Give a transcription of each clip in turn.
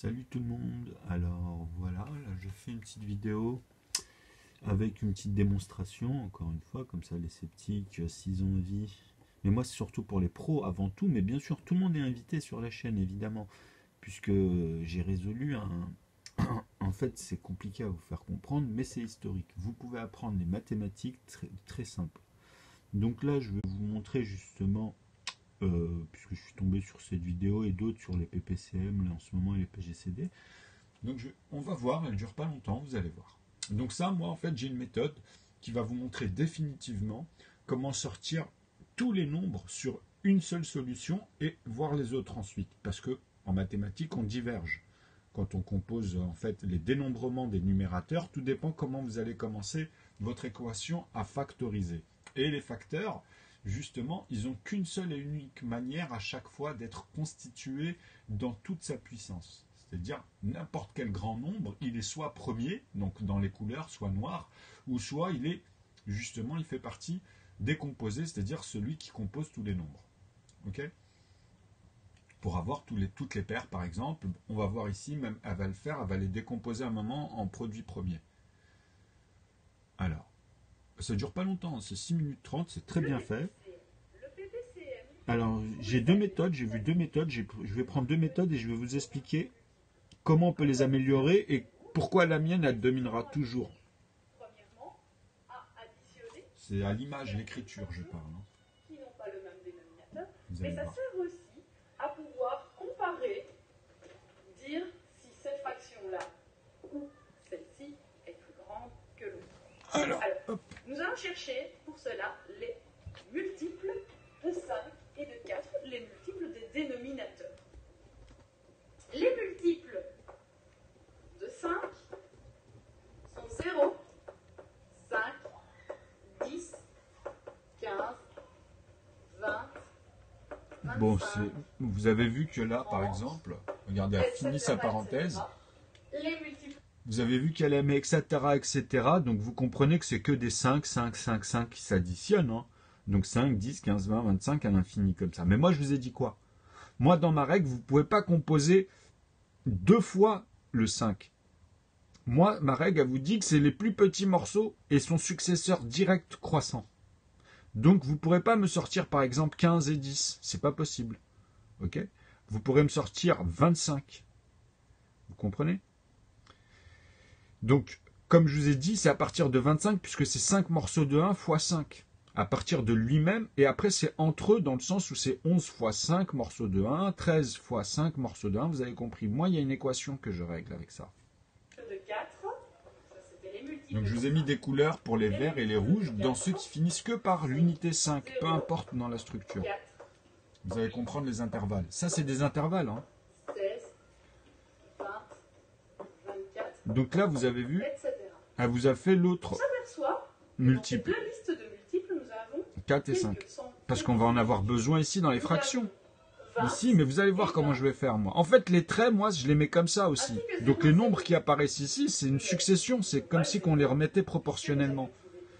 Salut tout le monde, alors voilà, là je fais une petite vidéo avec une petite démonstration, encore une fois, comme ça les sceptiques, s'ils ont envie. Mais moi c'est surtout pour les pros avant tout, mais bien sûr tout le monde est invité sur la chaîne évidemment, puisque j'ai résolu En fait c'est compliqué à vous faire comprendre, mais c'est historique. Vous pouvez apprendre les mathématiques très simples. Donc là je vais vous montrer justement... puisque je suis tombé sur cette vidéo et d'autres sur les PPCM là, en ce moment et les PGCD. Donc on va voir, elle ne dure pas longtemps, vous allez voir. Donc ça, moi en fait j'ai une méthode qui va vous montrer définitivement comment sortir tous les nombres sur une seule solution et voir les autres ensuite. Parce que en mathématiques on diverge. Quand on compose en fait les dénombrements des numérateurs, tout dépend comment vous allez commencer votre équation à factoriser. Et les facteurs, justement, ils n'ont qu'une seule et unique manière à chaque fois d'être constitués dans toute sa puissance. C'est-à-dire, n'importe quel grand nombre, il est soit premier, donc dans les couleurs, soit noir, ou soit il est, justement, il fait partie des composés, c'est-à-dire celui qui compose tous les nombres. Ok ? Pour avoir toutes les paires, par exemple, on va voir ici, même elle va le faire, elle va les décomposer à un moment en produit premier. Alors, ça ne dure pas longtemps, c'est 6 minutes 30, c'est très bien fait. Alors, j'ai deux méthodes, j'ai vu deux méthodes, je vais prendre deux méthodes et je vais vous expliquer comment on peut les améliorer et pourquoi la mienne, elle dominera toujours. C'est à l'image, l'écriture, je parle. Qui n'ont pas le même dénominateur, Vous allez mais ça voir. sert aussi à pouvoir comparer, dire si cette fraction-là ou celle-ci est plus grande que l'autre. Alors, Nous allons chercher pour cela les multiples de 5 et de 4, les multiples des dénominateurs. Les multiples de 5 sont 0, 5, 10, 15, 20, 25, bon, vous avez vu que là, par exemple, regardez, elle finit sa parenthèse. Les multiples. Vous avez vu qu'elle aimait, etc., etc. Donc vous comprenez que c'est que des 5, 5, 5, 5 qui s'additionnent. Hein. Donc 5, 10, 15, 20, 25 à l'infini comme ça. Mais moi, je vous ai dit quoi? Moi, dans ma règle, vous ne pouvez pas composer deux fois le 5. Moi, ma règle, elle vous dit que c'est les plus petits morceaux et son successeur direct croissant. Donc, vous ne pourrez pas me sortir, par exemple, 15 et 10. C'est pas possible. Ok? Vous pourrez me sortir 25. Vous comprenez? Donc, comme je vous ai dit, c'est à partir de 25, puisque c'est 5 morceaux de 1 fois 5. À partir de lui-même, et après c'est entre eux, dans le sens où c'est 11 fois 5 morceaux de 1, 13 fois 5 morceaux de 1, vous avez compris. Moi, il y a une équation que je règle avec ça. De 4, ça c'était les multiples. Donc je vous ai mis des couleurs pour les verts et les rouges, dans ceux qui finissent que par l'unité 5, peu importe dans la structure. 4, Vous allez comprendre les intervalles. Ça, c'est des intervalles. Hein. 16, 20, 24, Donc là, vous avez vu, etc. elle vous a fait On l'autre s'aperçoit que multiple, dans ces deux listes de multiples, nous avons 4 et 5. Parce qu'on va en avoir besoin ici dans les fractions. Ici, mais vous allez voir comment je vais faire, moi. En fait, les traits, moi, je les mets comme ça aussi. Donc les nombres qui apparaissent ici, c'est une succession. C'est comme si on les remettait proportionnellement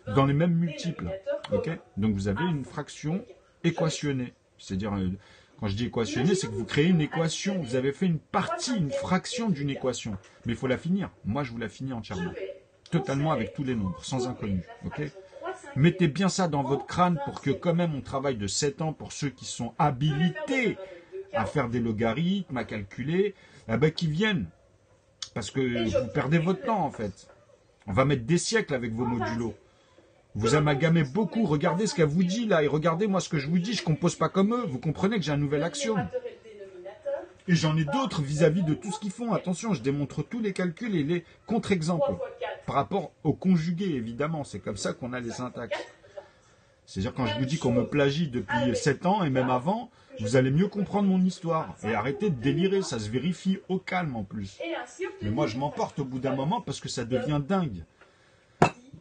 dans les mêmes multiples. Ok? Donc vous avez une fraction équationnée. C'est-à-dire, quand je dis équationnée, c'est que vous créez une équation. Vous avez fait une partie, une fraction d'une équation. Mais il faut la finir. Moi, je vous la finis entièrement. Totalement avec tous les nombres, sans inconnus. Ok? Mettez bien ça dans votre crâne pour que quand même on travaille de 7 ans pour ceux qui sont habilités à faire des logarithmes, à calculer, eh ben, qu'ils viennent. Parce que vous perdez votre temps en fait. On va mettre des siècles avec vos modulos. Vous amalgamez beaucoup, regardez ce qu'elle vous dit là, et regardez moi ce que je vous dis, je ne compose pas comme eux, vous comprenez que j'ai un nouvel axiome. Et j'en ai d'autres vis-à-vis de tout ce qu'ils font. Attention, je démontre tous les calculs et les contre-exemples. Par rapport au conjugué, évidemment. C'est comme ça qu'on a les syntaxes. C'est-à-dire quand je vous dis qu'on me plagie depuis 7 ans et même avant, vous allez mieux comprendre mon histoire. Et arrêtez de délirer, ça se vérifie au calme en plus. Mais moi je m'emporte au bout d'un moment parce que ça devient dingue.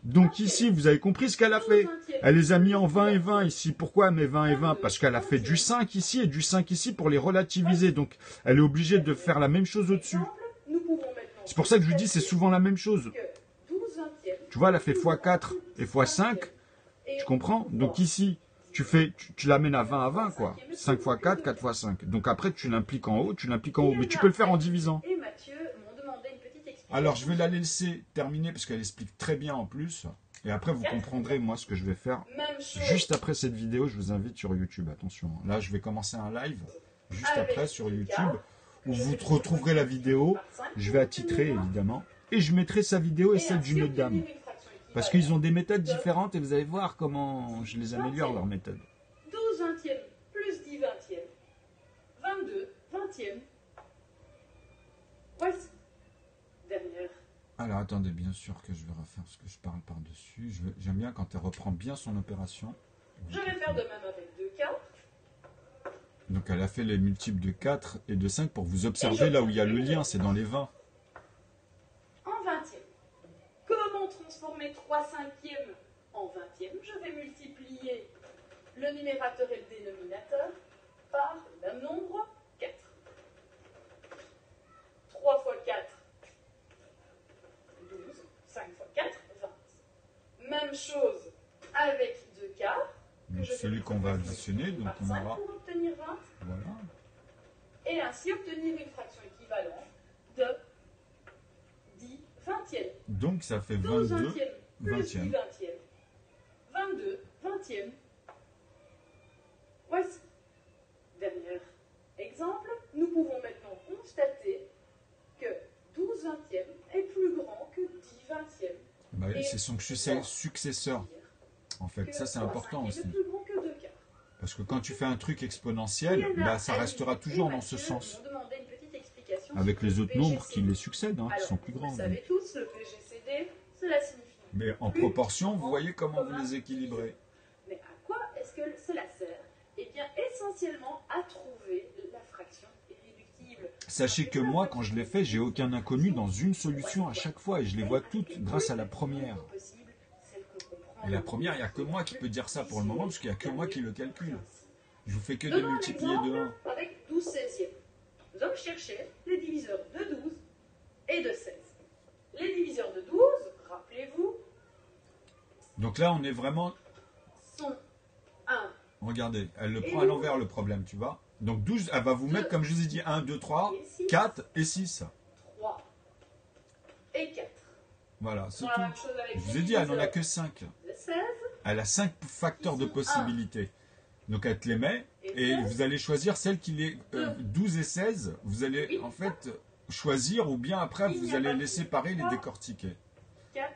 Donc ici, vous avez compris ce qu'elle a fait. Elle les a mis en 20 et 20 ici. Pourquoi elle met 20 et 20? Parce qu'elle a fait du 5 ici et du 5 ici pour les relativiser. Donc elle est obligée de faire la même chose au-dessus. C'est pour ça que je vous dis c'est souvent la même chose. Tu vois, elle a fait x4 et x5. Tu comprends? Donc ici, tu l'amènes à 20 quoi. 5 x 4, 4 x 5. Donc après, tu l'impliques en haut, Mais tu peux le faire en divisant. Mathieu m'ont demandé une petite explication. Alors, je vais la laisser terminer parce qu'elle explique très bien en plus. Et après, vous comprendrez, moi, ce que je vais faire. Même chose Juste après cette vidéo, je vous invite sur YouTube. Attention, là, je vais commencer un live juste après sur YouTube où vous retrouverez la vidéo. Je vais attitrer, évidemment. Et je mettrai sa vidéo et celle d'une autre dame. Parce qu'ils ont des méthodes différentes et vous allez voir comment je les améliore, leurs méthodes. 12 vingtièmes plus 10 vingtièmes. 22 vingtièmes. Voici. Dernière. Alors attendez, bien sûr que je vais refaire ce que je parle par-dessus. J'aime bien quand elle reprend bien son opération. Je vais faire de même avec 2 quarts. Donc elle a fait les multiples de 4 et de 5 pour vous observer là où il y a le lien, c'est dans les 20. En vingtième. Comment transformer 3 cinquièmes en vingtième? Je vais multiplier le numérateur et le dénominateur par le même nombre, 4. 3 fois 4, 12. 5 fois 4, 20. Même chose avec 2 quarts. Donc celui qu'on va additionner, donc on aura... Pour obtenir 20. Voilà. Et ainsi obtenir une fraction équivalente de 10 vingtièmes. Donc ça fait 12 22 vingtièmes plus 10 vingtièmes. vingtièmes. 22 vingtièmes. Voici. Dernier exemple, nous pouvons maintenant constater que 12 vingtièmes est plus grand que 10 vingtièmes. Bah oui, c'est son successeur. En fait, ça c'est important aussi. C'est plus grand que 2 quarts. Parce que quand tu fais un truc exponentiel, bah, ça restera toujours dans ce sens. Avec les autres nombres qui les succèdent, hein, qui sont plus grands. Vous savez tous, le PGCD, cela signifie. Mais en proportion, vous voyez comment vous les équilibrez. Mais à quoi est-ce que cela sert? Eh bien, essentiellement à trouver la fraction irréductible. Sachez que moi, quand je l'ai fait, j'ai aucun inconnu dans une solution à chaque fois et je les vois toutes grâce à la première. Et la première, il n'y a que moi qui peux dire ça pour le moment parce qu'il n'y a que moi qui le calcule. Je vous fais que des multipliés de 1. Avec 12 seizièmes. Nous allons chercher les diviseurs de 12 et de 16. Les diviseurs de 12, rappelez-vous, Donc là, on est vraiment... sont 1. Regardez, elle le prend à l'envers le problème, tu vois. Donc 12, elle va vous mettre, comme je vous ai dit, 1, 2, 3, 4 et 6. 3 et 4. Voilà, c'est La même tout. chose avec Je vous les ai dit, elle n'en a diviseurs que 5. de 16 Elle a 5 facteurs de possibilités. Donc elle te les met et vous allez choisir celle qui les 12 et 16. Vous allez en fait choisir ou bien après vous allez les séparer, les décortiquer. 4.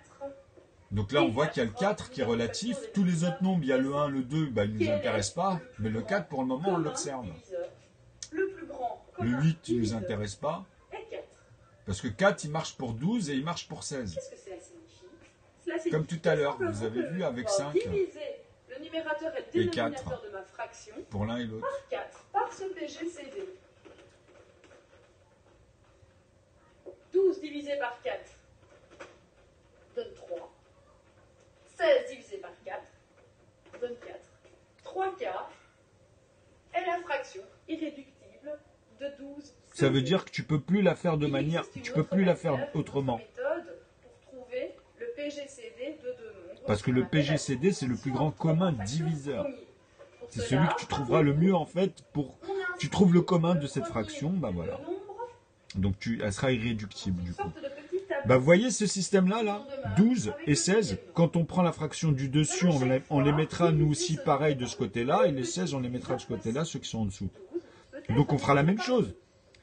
Donc là on voit qu'il y a le 4 qui est relatif. Tous les autres nombres, il y a le 1, le 2, bah, ils ne nous intéressent pas. Mais le 4 pour le moment on l'observe. Le plus grand. Le 8 il ne nous intéresse pas. Et 4. Parce que 4 il marche pour 12 et il marche pour 16. Qu'est-ce que cela signifie? Cela signifie Comme tout à l'heure, simplement vous avez que vu je avec dois 5 diviser le numérateur et le et 4 dénominateur de ma fraction pour l'un et l'autre. par 4 par ce PGCD. 12 divisé par 4 donne 3. 16 divisé par 4 donne 4. 3 quarts est la fraction irréductible de 12. Ça veut dire que tu peux plus la faire de manière, tu peux plus la faire autrement. Méthode pour trouver le PGCD de deux nombres. Parce que le PGCD c'est le plus grand commun diviseur. C'est celui que tu trouveras le mieux en fait pour... Tu trouves le commun de cette fraction, bah voilà. Donc elle sera irréductible du coup. Bah vous voyez ce système-là, là 12 et 16, quand on prend la fraction du dessus, on les mettra nous aussi pareil de ce côté-là, et les 16 on les mettra de ce côté-là, ceux qui sont en dessous. Donc on fera la même chose.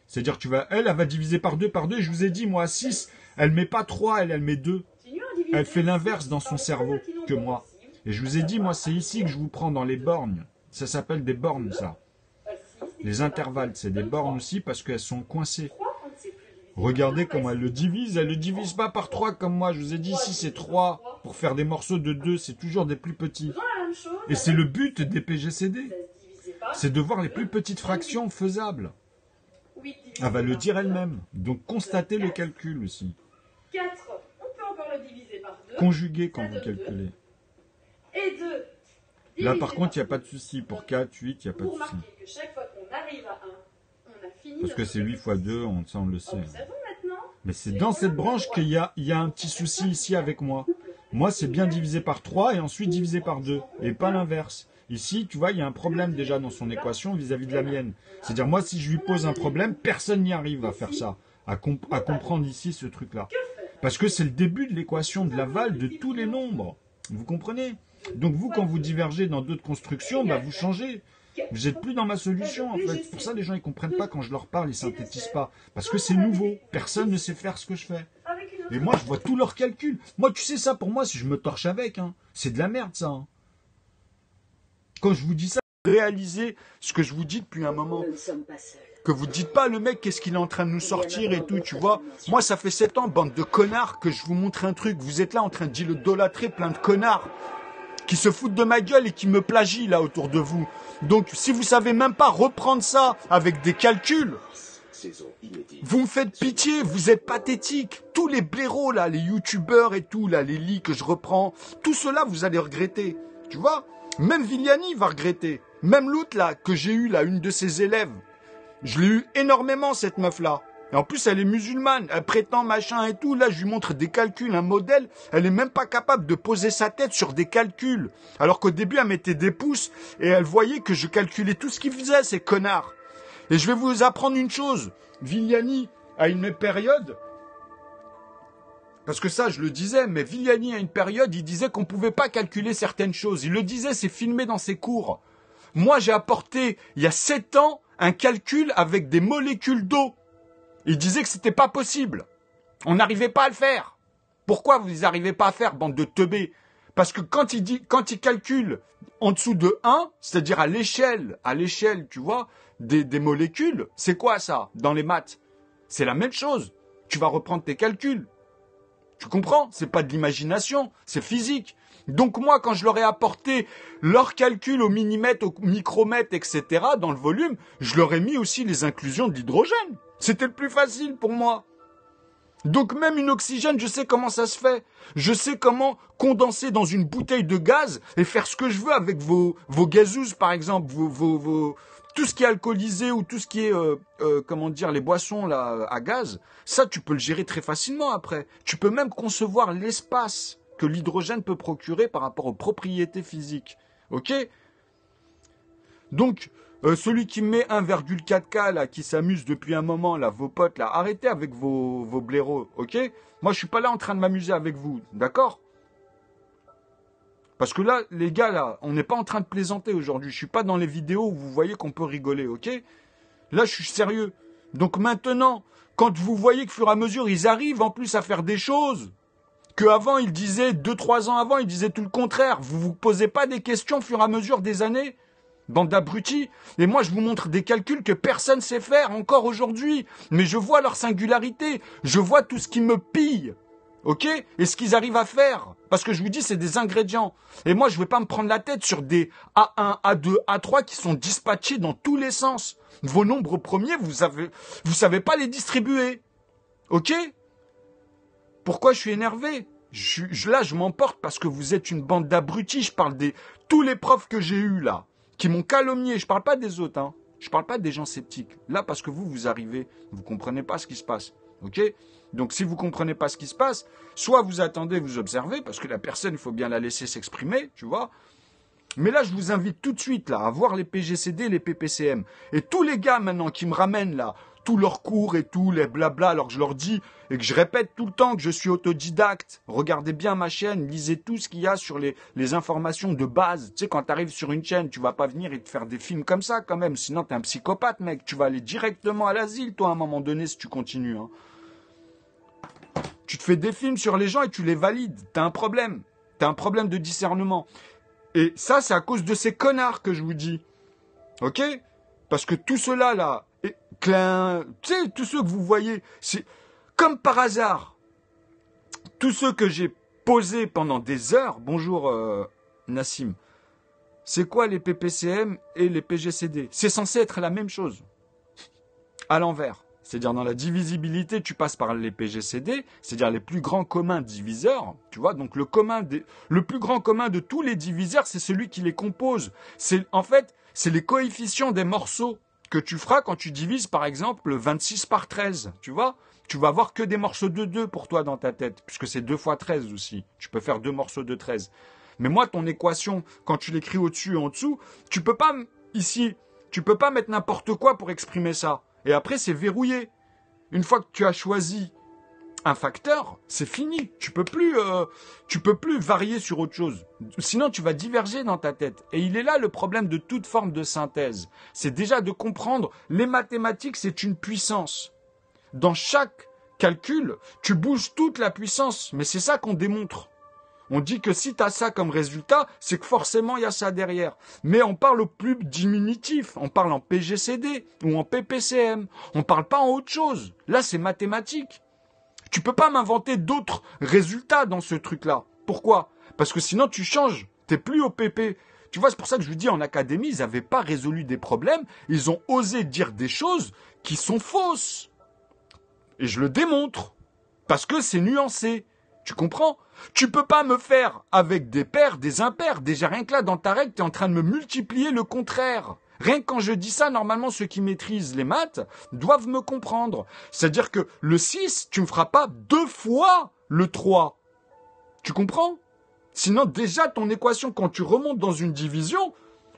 C'est-à-dire que elle va diviser par 2, et je vous ai dit, moi, 6, elle met pas 3, elle met 2. Elle fait l'inverse dans son cerveau que moi. Et je vous ai dit, moi, c'est ici que je vous prends dans les bornes. Ça s'appelle des bornes, ça. Les intervalles, c'est des bornes aussi parce qu'elles sont coincées. Regardez comment elle le divise. Elle ne le divise pas par 3 comme moi. Je vous ai dit, ici, c'est 3. Pour faire des morceaux de 2, c'est toujours des plus petits. Et c'est le but des PGCD. C'est de voir les plus petites fractions faisables. Elle va le dire elle-même. Donc, constatez le calcul aussi. 4, on peut encore le diviser par 2. Conjuguer quand vous calculez. Et 2. Là, par contre, il n'y a pas de souci. Pour 4, 8, il n'y a pas de Pour souci. marquer que chaque fois qu'on arrive à 1, on a fini. Parce que c'est 8 fois 2, ça on le sait. Observons maintenant. Mais c'est dans cette branche qu'il y a un petit souci ici avec moi. Moi, c'est bien divisé par 3 et ensuite divisé par 2. Et pas l'inverse. Ici, tu vois, il y a un problème déjà dans son équation vis-à-vis de la mienne. C'est-à-dire, moi, si je lui pose un problème, personne n'y arrive à faire ça, à comprendre ici ce truc-là. Parce que c'est le début de l'équation de Laval de tous les nombres. Vous comprenez? Donc vous, quand vous divergez dans d'autres constructions, bah, vous changez. Vous n'êtes plus dans ma solution, en fait. Pour ça, les gens, ils comprennent pas quand je leur parle, ils synthétisent pas. Parce que c'est nouveau. Personne ne sait faire ce que je fais. Et moi, je vois tous leurs calculs. Moi, tu sais ça, pour moi, si je me torche avec, hein, c'est de la merde, ça. Hein. Quand je vous dis ça, réalisez ce que je vous dis depuis un moment. Que vous dites pas, le mec, qu'est-ce qu'il est en train de nous sortir et tout, tu vois. Moi, ça fait 7 ans, bande de connards, que je vous montre un truc. Vous êtes là en train d'idolâtrer plein de connards qui se foutent de ma gueule et qui me plagient là autour de vous. Donc, si vous savez même pas reprendre ça avec des calculs, vous me faites pitié, vous êtes pathétique. Tous les blaireaux là, les youtubeurs et tout, là, les lits que je reprends, tout cela, vous allez regretter. Tu vois? Même Viliani va regretter. Même l'autre là, que j'ai eu là, une de ses élèves. Je l'ai eu énormément, cette meuf-là. Et en plus, elle est musulmane, elle prétend machin et tout. Là, je lui montre des calculs, un modèle. Elle est même pas capable de poser sa tête sur des calculs. Alors qu'au début, elle mettait des pouces et elle voyait que je calculais tout ce qu'ils faisaient, ces connards. Et je vais vous apprendre une chose. Viliani, à une période, parce que ça, je le disais, mais Viliani, à une période, il disait qu'on pouvait pas calculer certaines choses. Il le disait, c'est filmé dans ses cours. Moi, j'ai apporté, il y a 7 ans, un calcul avec des molécules d'eau. Il disait que c'était pas possible. On n'arrivait pas à le faire. Pourquoi vous n'arrivez pas à faire, bande de teubés? Parce que quand il calcule en dessous de 1, c'est-à-dire à l'échelle, tu vois, des molécules, c'est quoi ça, dans les maths? C'est la même chose. Tu vas reprendre tes calculs. Tu comprends? C'est pas de l'imagination, c'est physique. Donc moi, quand je leur ai apporté leurs calculs au millimètre, au micromètre, etc., dans le volume, je leur ai mis aussi les inclusions de l'hydrogène. C'était le plus facile pour moi. Donc même une oxygène, je sais comment ça se fait. Je sais comment condenser dans une bouteille de gaz et faire ce que je veux avec vos gazeuses, par exemple, tout ce qui est alcoolisé ou tout ce qui est, les boissons là à gaz. Ça, tu peux le gérer très facilement après. Tu peux même concevoir l'espace que l'hydrogène peut procurer par rapport aux propriétés physiques. Ok? Donc, celui qui met 1,4K là, qui s'amuse depuis un moment, là, vos potes, là, arrêtez avec vos blaireaux, ok? Moi, je suis pas là en train de m'amuser avec vous, d'accord? Parce que là, les gars, là, on n'est pas en train de plaisanter aujourd'hui. Je suis pas dans les vidéos où vous voyez qu'on peut rigoler, ok? Là, je suis sérieux. Donc maintenant, quand vous voyez que, au fur et à mesure, ils arrivent en plus à faire des choses qu'avant, ils disaient, 2-3 ans avant, ils disaient tout le contraire. Vous vous posez pas des questions au fur et à mesure des années? Bande d'abrutis. Et moi, je vous montre des calculs que personne ne sait faire encore aujourd'hui. Mais je vois leur singularité. Je vois tout ce qui me pille. Ok? Et ce qu'ils arrivent à faire. Parce que je vous dis, c'est des ingrédients. Et moi, je ne vais pas me prendre la tête sur des A1, A2, A3 qui sont dispatchés dans tous les sens. Vos nombres premiers, vous savez pas les distribuer. Ok? Pourquoi je suis énervé? Là, je m'emporte parce que vous êtes une bande d'abrutis. Je parle de tous les profs que j'ai eus là, qui m'ont calomnié. Je parle pas des autres, hein. Je parle pas des gens sceptiques. Là, parce que vous arrivez, vous comprenez pas ce qui se passe. Ok? Donc, si vous comprenez pas ce qui se passe, soit vous attendez, vous observez, parce que la personne, il faut bien la laisser s'exprimer, tu vois. Mais là, je vous invite tout de suite là à voir les PGCD, les PPCM. Et tous les gars maintenant qui me ramènent là, tous leurs cours et tout, les blabla, alors que je leur dis et que je répète tout le temps que je suis autodidacte. Regardez bien ma chaîne, lisez tout ce qu'il y a sur les informations de base. Tu sais, quand tu arrives sur une chaîne, tu vas pas venir et te faire des films comme ça quand même. Sinon, t'es un psychopathe, mec. Tu vas aller directement à l'asile, toi, à un moment donné, si tu continues. Hein. Tu te fais des films sur les gens et tu les valides. T'as un problème. T'as un problème de discernement. Et ça, c'est à cause de ces connards que je vous dis. Ok? Parce que tout cela là, tu sais, tous ceux que vous voyez, c'est comme par hasard. Tous ceux que j'ai posés pendant des heures, bonjour Nassim, c'est quoi les PPCM et les PGCD? C'est censé être la même chose. À l'envers. C'est-à-dire dans la divisibilité, tu passes par les PGCD, c'est-à-dire les plus grands communs diviseurs, tu vois, donc le plus grand commun de tous les diviseurs, c'est celui qui les compose. En fait, c'est les coefficients des morceaux que tu feras quand tu divises, par exemple, 26 par 13, tu vois. Tu vas avoir que des morceaux de 2 pour toi dans ta tête, puisque c'est 2 fois 13 aussi. Tu peux faire 2 morceaux de 13. Mais moi, ton équation, quand tu l'écris au-dessus et en dessous, tu peux pas, ici, tu peux pas mettre n'importe quoi pour exprimer ça. Et après, c'est verrouillé. Une fois que tu as choisi un facteur, c'est fini. Tu peux plus varier sur autre chose. Sinon, tu vas diverger dans ta tête. Et il est là le problème de toute forme de synthèse. C'est déjà de comprendre, les mathématiques, c'est une puissance. Dans chaque calcul, tu bouges toute la puissance. Mais c'est ça qu'on démontre. On dit que si tu as ça comme résultat, c'est que forcément il y a ça derrière. Mais on parle au plus diminutif, on parle en PGCD ou en PPCM, on parle pas en autre chose. Là, c'est mathématique. Tu peux pas m'inventer d'autres résultats dans ce truc-là. Pourquoi? Parce que sinon tu changes, t'es plus au PP. Tu vois, c'est pour ça que je vous dis, en académie, ils n'avaient pas résolu des problèmes, ils ont osé dire des choses qui sont fausses. Et je le démontre, parce que c'est nuancé. Tu comprends? Tu peux pas me faire avec des pairs, des impairs. Déjà, rien que là, dans ta règle, tu es en train de me multiplier le contraire. Rien que quand je dis ça, normalement, ceux qui maîtrisent les maths doivent me comprendre. C'est-à-dire que le 6, tu ne me feras pas 2 fois le 3. Tu comprends? Sinon, déjà, ton équation, quand tu remontes dans une division,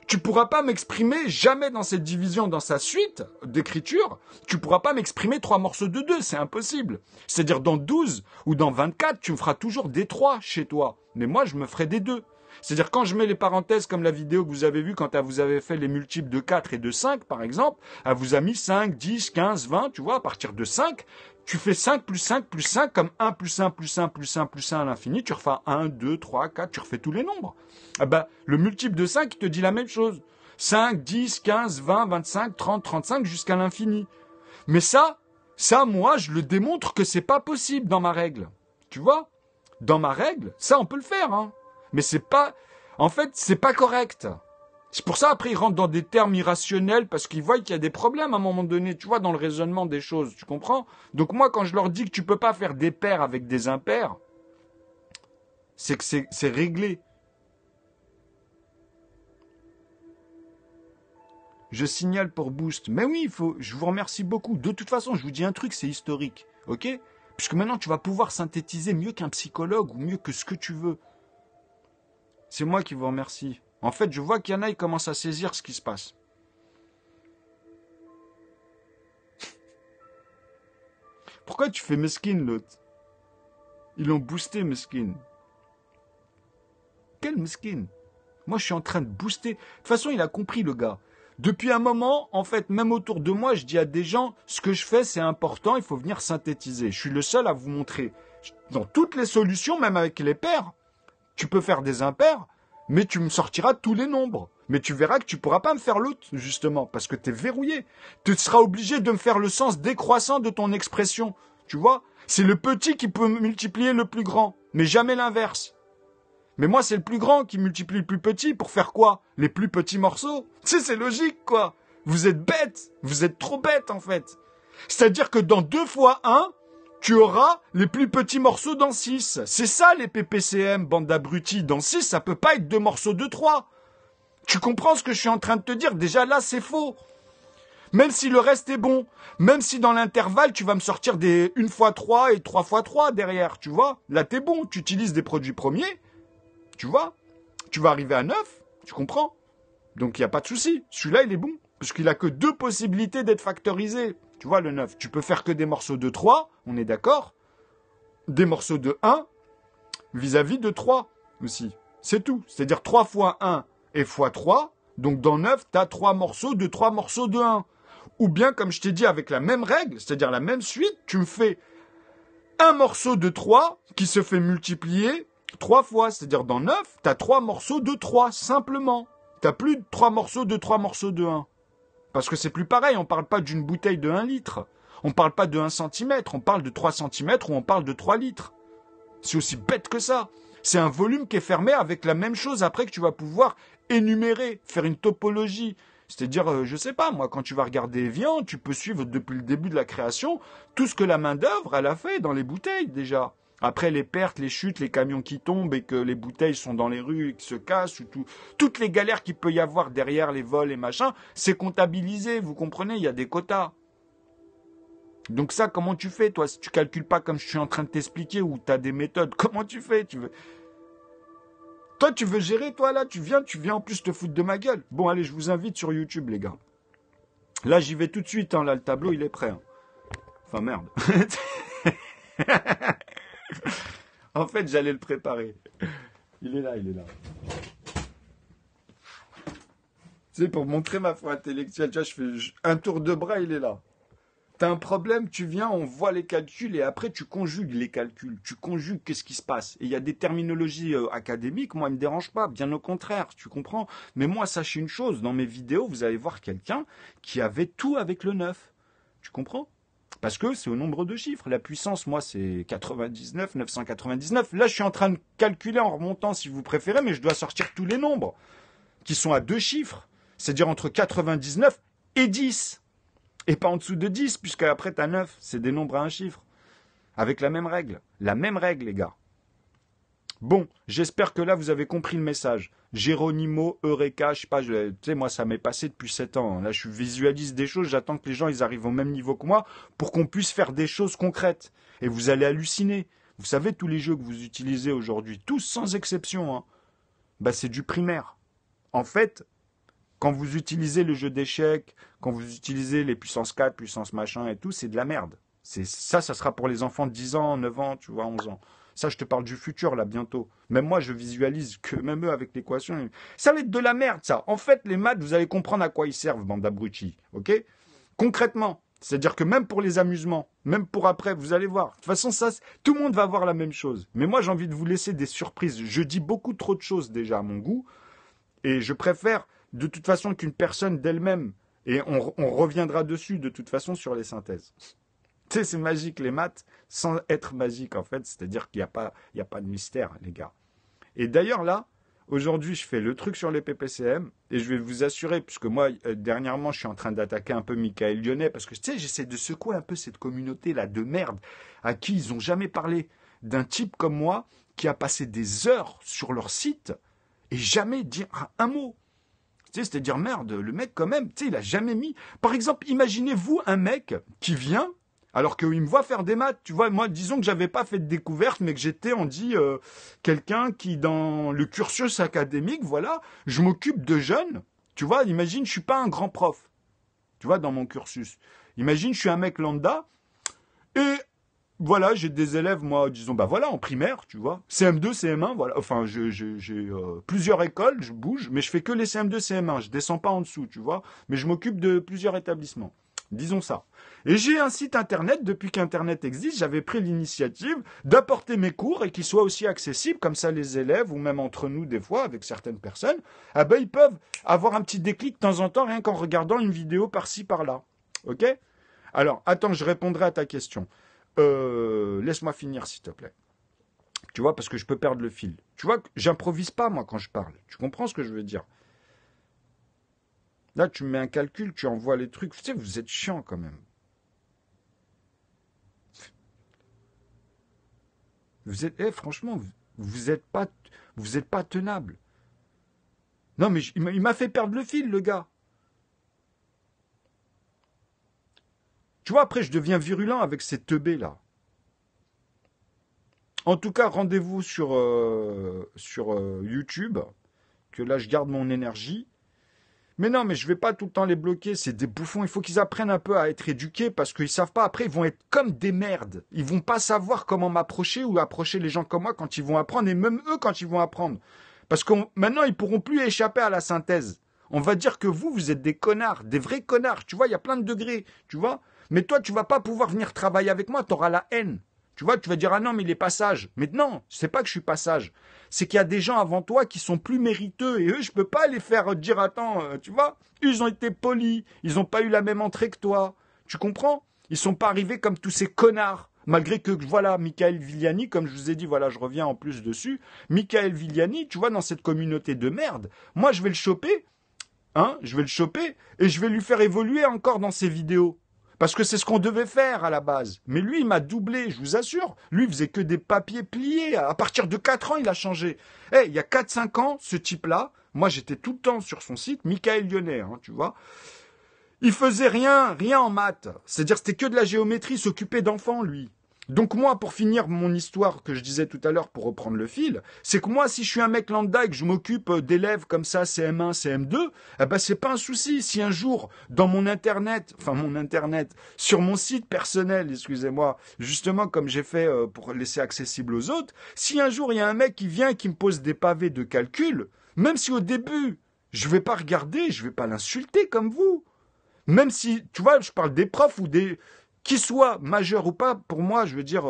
tu pourras pas m'exprimer jamais dans cette division, dans sa suite d'écriture, tu pourras pas m'exprimer 3 morceaux de 2, c'est impossible. C'est-à-dire dans 12 ou dans 24, tu me feras toujours des 3 chez toi. Mais moi, je me ferai des 2. C'est-à-dire quand je mets les parenthèses comme la vidéo que vous avez vue quand elle vous avez fait les multiples de 4 et de 5, par exemple, elle vous a mis 5, 10, 15, 20, tu vois, à partir de 5, tu fais 5 plus 5 plus 5 comme 1 plus 1 plus 1 plus 1 plus 1 à l'infini, tu refais 1, 2, 3, 4, tu refais tous les nombres. Eh ben, le multiple de 5, il te dit la même chose. 5, 10, 15, 20, 25, 30, 35 jusqu'à l'infini. Mais ça, moi, je le démontre que c'est pas possible dans ma règle. Tu vois? Dans ma règle, ça, on peut le faire, hein. Mais c'est pas, en fait, c'est pas correct. C'est pour ça, après, ils rentrent dans des termes irrationnels parce qu'ils voient qu'il y a des problèmes à un moment donné, tu vois, dans le raisonnement des choses, tu comprends? Donc moi, quand je leur dis que tu peux pas faire des pairs avec des impairs, c'est que c'est réglé. Je signale pour Boost. Mais oui, je vous remercie beaucoup. De toute façon, je vous dis un truc, c'est historique, ok? Puisque maintenant, tu vas pouvoir synthétiser mieux qu'un psychologue ou mieux que ce que tu veux. C'est moi qui vous remercie. En fait, je vois qu'il y en a, ils commencent à saisir ce qui se passe. Pourquoi tu fais mesquine, l'autre? Ils l'ont boosté, mesquine. Quel mesquine? Moi, je suis en train de booster. De toute façon, il a compris, le gars. Depuis un moment, en fait, même autour de moi, je dis à des gens, ce que je fais, c'est important, il faut venir synthétiser. Je suis le seul à vous montrer. Dans toutes les solutions, même avec les pairs, tu peux faire des impairs, mais tu me sortiras tous les nombres. Mais tu verras que tu pourras pas me faire l'autre, justement, parce que tu es verrouillé. Tu seras obligé de me faire le sens décroissant de ton expression. Tu vois? C'est le petit qui peut multiplier le plus grand, mais jamais l'inverse. Mais moi, c'est le plus grand qui multiplie le plus petit pour faire quoi? Les plus petits morceaux? Tu sais, c'est logique, quoi. Vous êtes bêtes. Vous êtes trop bêtes, en fait. C'est-à-dire que dans 2 fois 1, tu auras les plus petits morceaux dans 6. C'est ça, les PPCM, bande d'abrutis. Dans 6, ça peut pas être 2 morceaux de 3. Tu comprends ce que je suis en train de te dire? Déjà là, c'est faux. Même si le reste est bon. Même si dans l'intervalle, tu vas me sortir des 1 fois 3 et 3 fois 3 derrière, tu vois? Là, t'es bon. Tu utilises des produits premiers. Tu vois? Tu vas arriver à 9. Tu comprends? Donc, il n'y a pas de souci. Celui-là, il est bon. Parce qu'il a que 2 possibilités d'être factorisé. Tu vois, le 9. Tu peux faire que des morceaux de 3. On est d'accord? Des morceaux de 1 vis-à-vis de 3 aussi. C'est tout. C'est-à-dire 3 fois 1 et fois 3. Donc, dans 9, tu as 3 morceaux de 3 morceaux de 1. Ou bien, comme je t'ai dit, avec la même règle, c'est-à-dire la même suite, tu me fais un morceau de 3 qui se fait multiplier 3 fois. C'est-à-dire, dans 9, tu as 3 morceaux de 3, simplement. Tu n'as plus de 3 morceaux de 3 morceaux de 1. Parce que c'est plus pareil, on ne parle pas d'une bouteille de 1 litre. On ne parle pas de 1 cm, on parle de 3 cm ou on parle de 3 litres. C'est aussi bête que ça. C'est un volume qui est fermé avec la même chose après que tu vas pouvoir énumérer, faire une topologie. C'est-à-dire, je sais pas, moi, quand tu vas regarder Evian, tu peux suivre depuis le début de la création tout ce que la main-d'œuvre, elle a fait dans les bouteilles déjà. Après les pertes, les chutes, les camions qui tombent et que les bouteilles sont dans les rues et qui se cassent, ou toutes les galères qu'il peut y avoir derrière les vols et machin, c'est comptabilisé, vous comprenez, il y a des quotas. Donc ça, comment tu fais, toi, si tu calcules pas comme je suis en train de t'expliquer, ou tu as des méthodes, comment tu fais? Toi, tu veux gérer, toi, là, tu viens en plus te foutre de ma gueule. Bon, allez, je vous invite sur YouTube, les gars. Là, j'y vais tout de suite, hein. Là, le tableau, il est prêt. Hein. Enfin, merde. En fait, j'allais le préparer. Il est là. Tu sais, pour montrer ma foi intellectuelle, tu vois, je fais un tour de bras, il est là. T'as un problème, tu viens, on voit les calculs et après tu conjugues les calculs. Tu conjugues qu'est-ce qui se passe. Et il y a des terminologies académiques, moi, ils me dérangent pas, bien au contraire, tu comprends. Mais moi, sachez une chose, dans mes vidéos, vous allez voir quelqu'un qui avait tout avec le 9. Tu comprends? Parce que c'est au nombre de chiffres. La puissance, moi, c'est 99, 999. Là, je suis en train de calculer en remontant, si vous préférez, mais je dois sortir tous les nombres qui sont à 2 chiffres. C'est-à-dire entre 99 et 10. Et pas en dessous de 10, puisque après tu as 9. C'est des nombres à un chiffre. Avec la même règle. La même règle, les gars. Bon, j'espère que là, vous avez compris le message. Géronimo, Eureka, je sais pas, tu sais, moi, ça m'est passé depuis 7 ans. Là, je visualise des choses, j'attends que les gens, ils arrivent au même niveau que moi pour qu'on puisse faire des choses concrètes. Et vous allez halluciner. Vous savez, tous les jeux que vous utilisez aujourd'hui, tous sans exception, hein, bah, c'est du primaire. En fait, quand vous utilisez le jeu d'échecs, quand vous utilisez les puissances 4, puissance machin et tout, c'est de la merde. Ça sera pour les enfants de 10 ans, 9 ans, tu vois, 11 ans. Ça, je te parle du futur, là, bientôt. Même moi, je visualise que même eux, avec l'équation, ça va être de la merde, ça. En fait, les maths, vous allez comprendre à quoi ils servent, bande d'abrutis, ok? Concrètement, c'est-à-dire que même pour les amusements, même pour après, vous allez voir. De toute façon, ça, tout le monde va voir la même chose. Mais moi, j'ai envie de vous laisser des surprises. Je dis beaucoup trop de choses, déjà, à mon goût. Et je préfère de toute façon qu'une personne d'elle-même, et on reviendra dessus de toute façon sur les synthèses. Tu sais, c'est magique les maths, sans être magique en fait, c'est-à-dire qu'il n'y a pas de mystère, les gars. Et d'ailleurs là, aujourd'hui je fais le truc sur les PPCM, et je vais vous assurer, puisque moi dernièrement je suis en train d'attaquer un peu Michael Lyonnais, parce que tu sais, j'essaie de secouer un peu cette communauté-là de merde, à qui ils n'ont jamais parlé, d'un type comme moi, qui a passé des heures sur leur site, et jamais dit un mot. Tu sais, c'est-à-dire, merde, le mec, quand même, tu sais, il a jamais mis... Par exemple, imaginez-vous un mec qui vient, alors qu'il me voit faire des maths, tu vois, moi, disons que j'avais pas fait de découverte, mais que j'étais, on dit, quelqu'un qui, dans le cursus académique, voilà, je m'occupe de jeunes, tu vois, imagine, je suis pas un grand prof, tu vois, dans mon cursus. Imagine, je suis un mec lambda, et... Voilà, j'ai des élèves, moi, disons, bah voilà, en primaire, tu vois. CM2, CM1, voilà. Enfin, j'ai plusieurs écoles, je bouge, mais je fais que les CM2, CM1. Je descends pas en dessous, tu vois. Mais je m'occupe de plusieurs établissements. Disons ça. Et j'ai un site internet, depuis qu'Internet existe, j'avais pris l'initiative d'apporter mes cours et qu'ils soient aussi accessibles, comme ça les élèves, ou même entre nous des fois, avec certaines personnes, ah ben ils peuvent avoir un petit déclic de temps en temps, rien qu'en regardant une vidéo par-ci, par-là. Ok ? Alors, attends, je répondrai à ta question. Laisse-moi finir, s'il te plaît. Tu vois, parce que je peux perdre le fil. Tu vois, j'improvise pas, moi, quand je parle. Tu comprends ce que je veux dire? Là, tu me mets un calcul, tu envoies les trucs. Tu sais, vous êtes chiant, quand même. Vous êtes, franchement, vous êtes pas tenable. Non, mais il m'a fait perdre le fil, le gars. Tu vois, après, je deviens virulent avec ces teubés, là. En tout cas, rendez-vous sur YouTube, que là, je garde mon énergie. Mais non, mais je vais pas tout le temps les bloquer, c'est des bouffons. Il faut qu'ils apprennent un peu à être éduqués, parce qu'ils savent pas. Après, ils vont être comme des merdes. Ils vont pas savoir comment m'approcher ou approcher les gens comme moi quand ils vont apprendre, et même eux quand ils vont apprendre. Parce que maintenant, ils pourront plus échapper à la synthèse. On va dire que vous êtes des connards, des vrais connards. Tu vois, il y a plein de degrés, tu vois. Mais toi, tu vas pas pouvoir venir travailler avec moi, tu auras la haine. Tu vois, tu vas dire, ah non, mais il est pas sage. Mais non, c'est pas que je suis pas sage. C'est qu'il y a des gens avant toi qui sont plus mériteux. Et eux, je peux pas les faire dire, attends, tu vois. Ils ont été polis. Ils ont pas eu la même entrée que toi. Tu comprends? Ils sont pas arrivés comme tous ces connards. Malgré que, voilà, Michael Vigliani, comme je vous ai dit, voilà, je reviens en plus dessus. Michael Vigliani, tu vois, dans cette communauté de merde, moi, je vais le choper. Hein, je vais le choper et je vais lui faire évoluer encore dans ses vidéos. Parce que c'est ce qu'on devait faire à la base. Mais lui, il m'a doublé, je vous assure. Lui, il faisait que des papiers pliés. À partir de 4 ans, il a changé. Il y a 4-5 ans, ce type-là, moi, j'étais tout le temps sur son site, Michael Lyonnais, hein, tu vois. Il faisait rien en maths. C'est-à-dire, c'était que de la géométrie, s'occuper d'enfants, lui. Donc moi, pour finir mon histoire que je disais tout à l'heure, pour reprendre le fil, c'est que moi, si je suis un mec lambda et que je m'occupe d'élèves comme ça, CM1, CM2, eh ben c'est pas un souci. Si un jour, dans mon internet, sur mon site personnel, excusez-moi, justement comme j'ai fait pour laisser accessible aux autres, si un jour il y a un mec qui vient et qui me pose des pavés de calcul, même si au début, je vais pas regarder, je vais pas l'insulter comme vous. Même si, tu vois, je parle des profs ou des... Qu'ils soient majeurs ou pas, pour moi, je veux dire,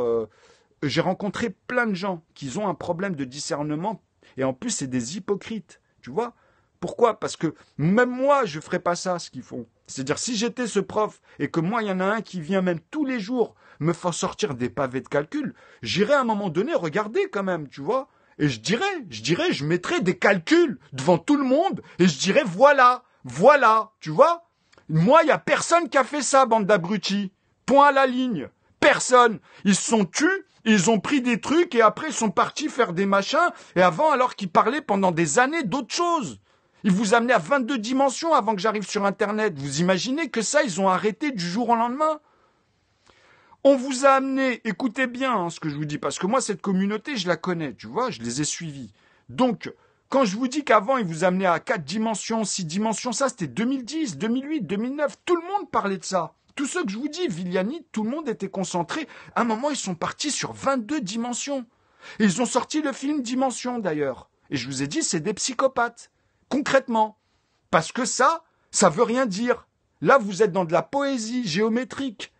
j'ai rencontré plein de gens qui ont un problème de discernement, et en plus, c'est des hypocrites, tu vois. Pourquoi? Parce que même moi, je ne ferais pas ça, ce qu'ils font. C'est-à-dire, si j'étais ce prof, et que moi, il y en a un qui vient même tous les jours me faire sortir des pavés de calcul, j'irais à un moment donné regarder quand même, tu vois. Et je mettrais des calculs devant tout le monde, et je dirais, voilà, tu vois. Moi, il n'y a personne qui a fait ça, bande d'abrutis. Point à la ligne. Personne. Ils se sont tus, ils ont pris des trucs et après ils sont partis faire des machins. Et avant, alors qu'ils parlaient pendant des années d'autres choses. Ils vous amenaient à 22 dimensions avant que j'arrive sur Internet. Vous imaginez que ça, ils ont arrêté du jour au lendemain? On vous a amené, écoutez bien ce que je vous dis, parce que moi, cette communauté, je la connais, tu vois, je les ai suivis. Donc, quand je vous dis qu'avant, ils vous amenaient à 4 dimensions, 6 dimensions, ça, c'était 2010, 2008, 2009. Tout le monde parlait de ça. Tous ceux que je vous dis, Viliani, tout le monde était concentré. À un moment, ils sont partis sur 22 dimensions. Et ils ont sorti le film Dimension, d'ailleurs. Et je vous ai dit, c'est des psychopathes. Concrètement. Parce que ça veut rien dire. Là, vous êtes dans de la poésie géométrique.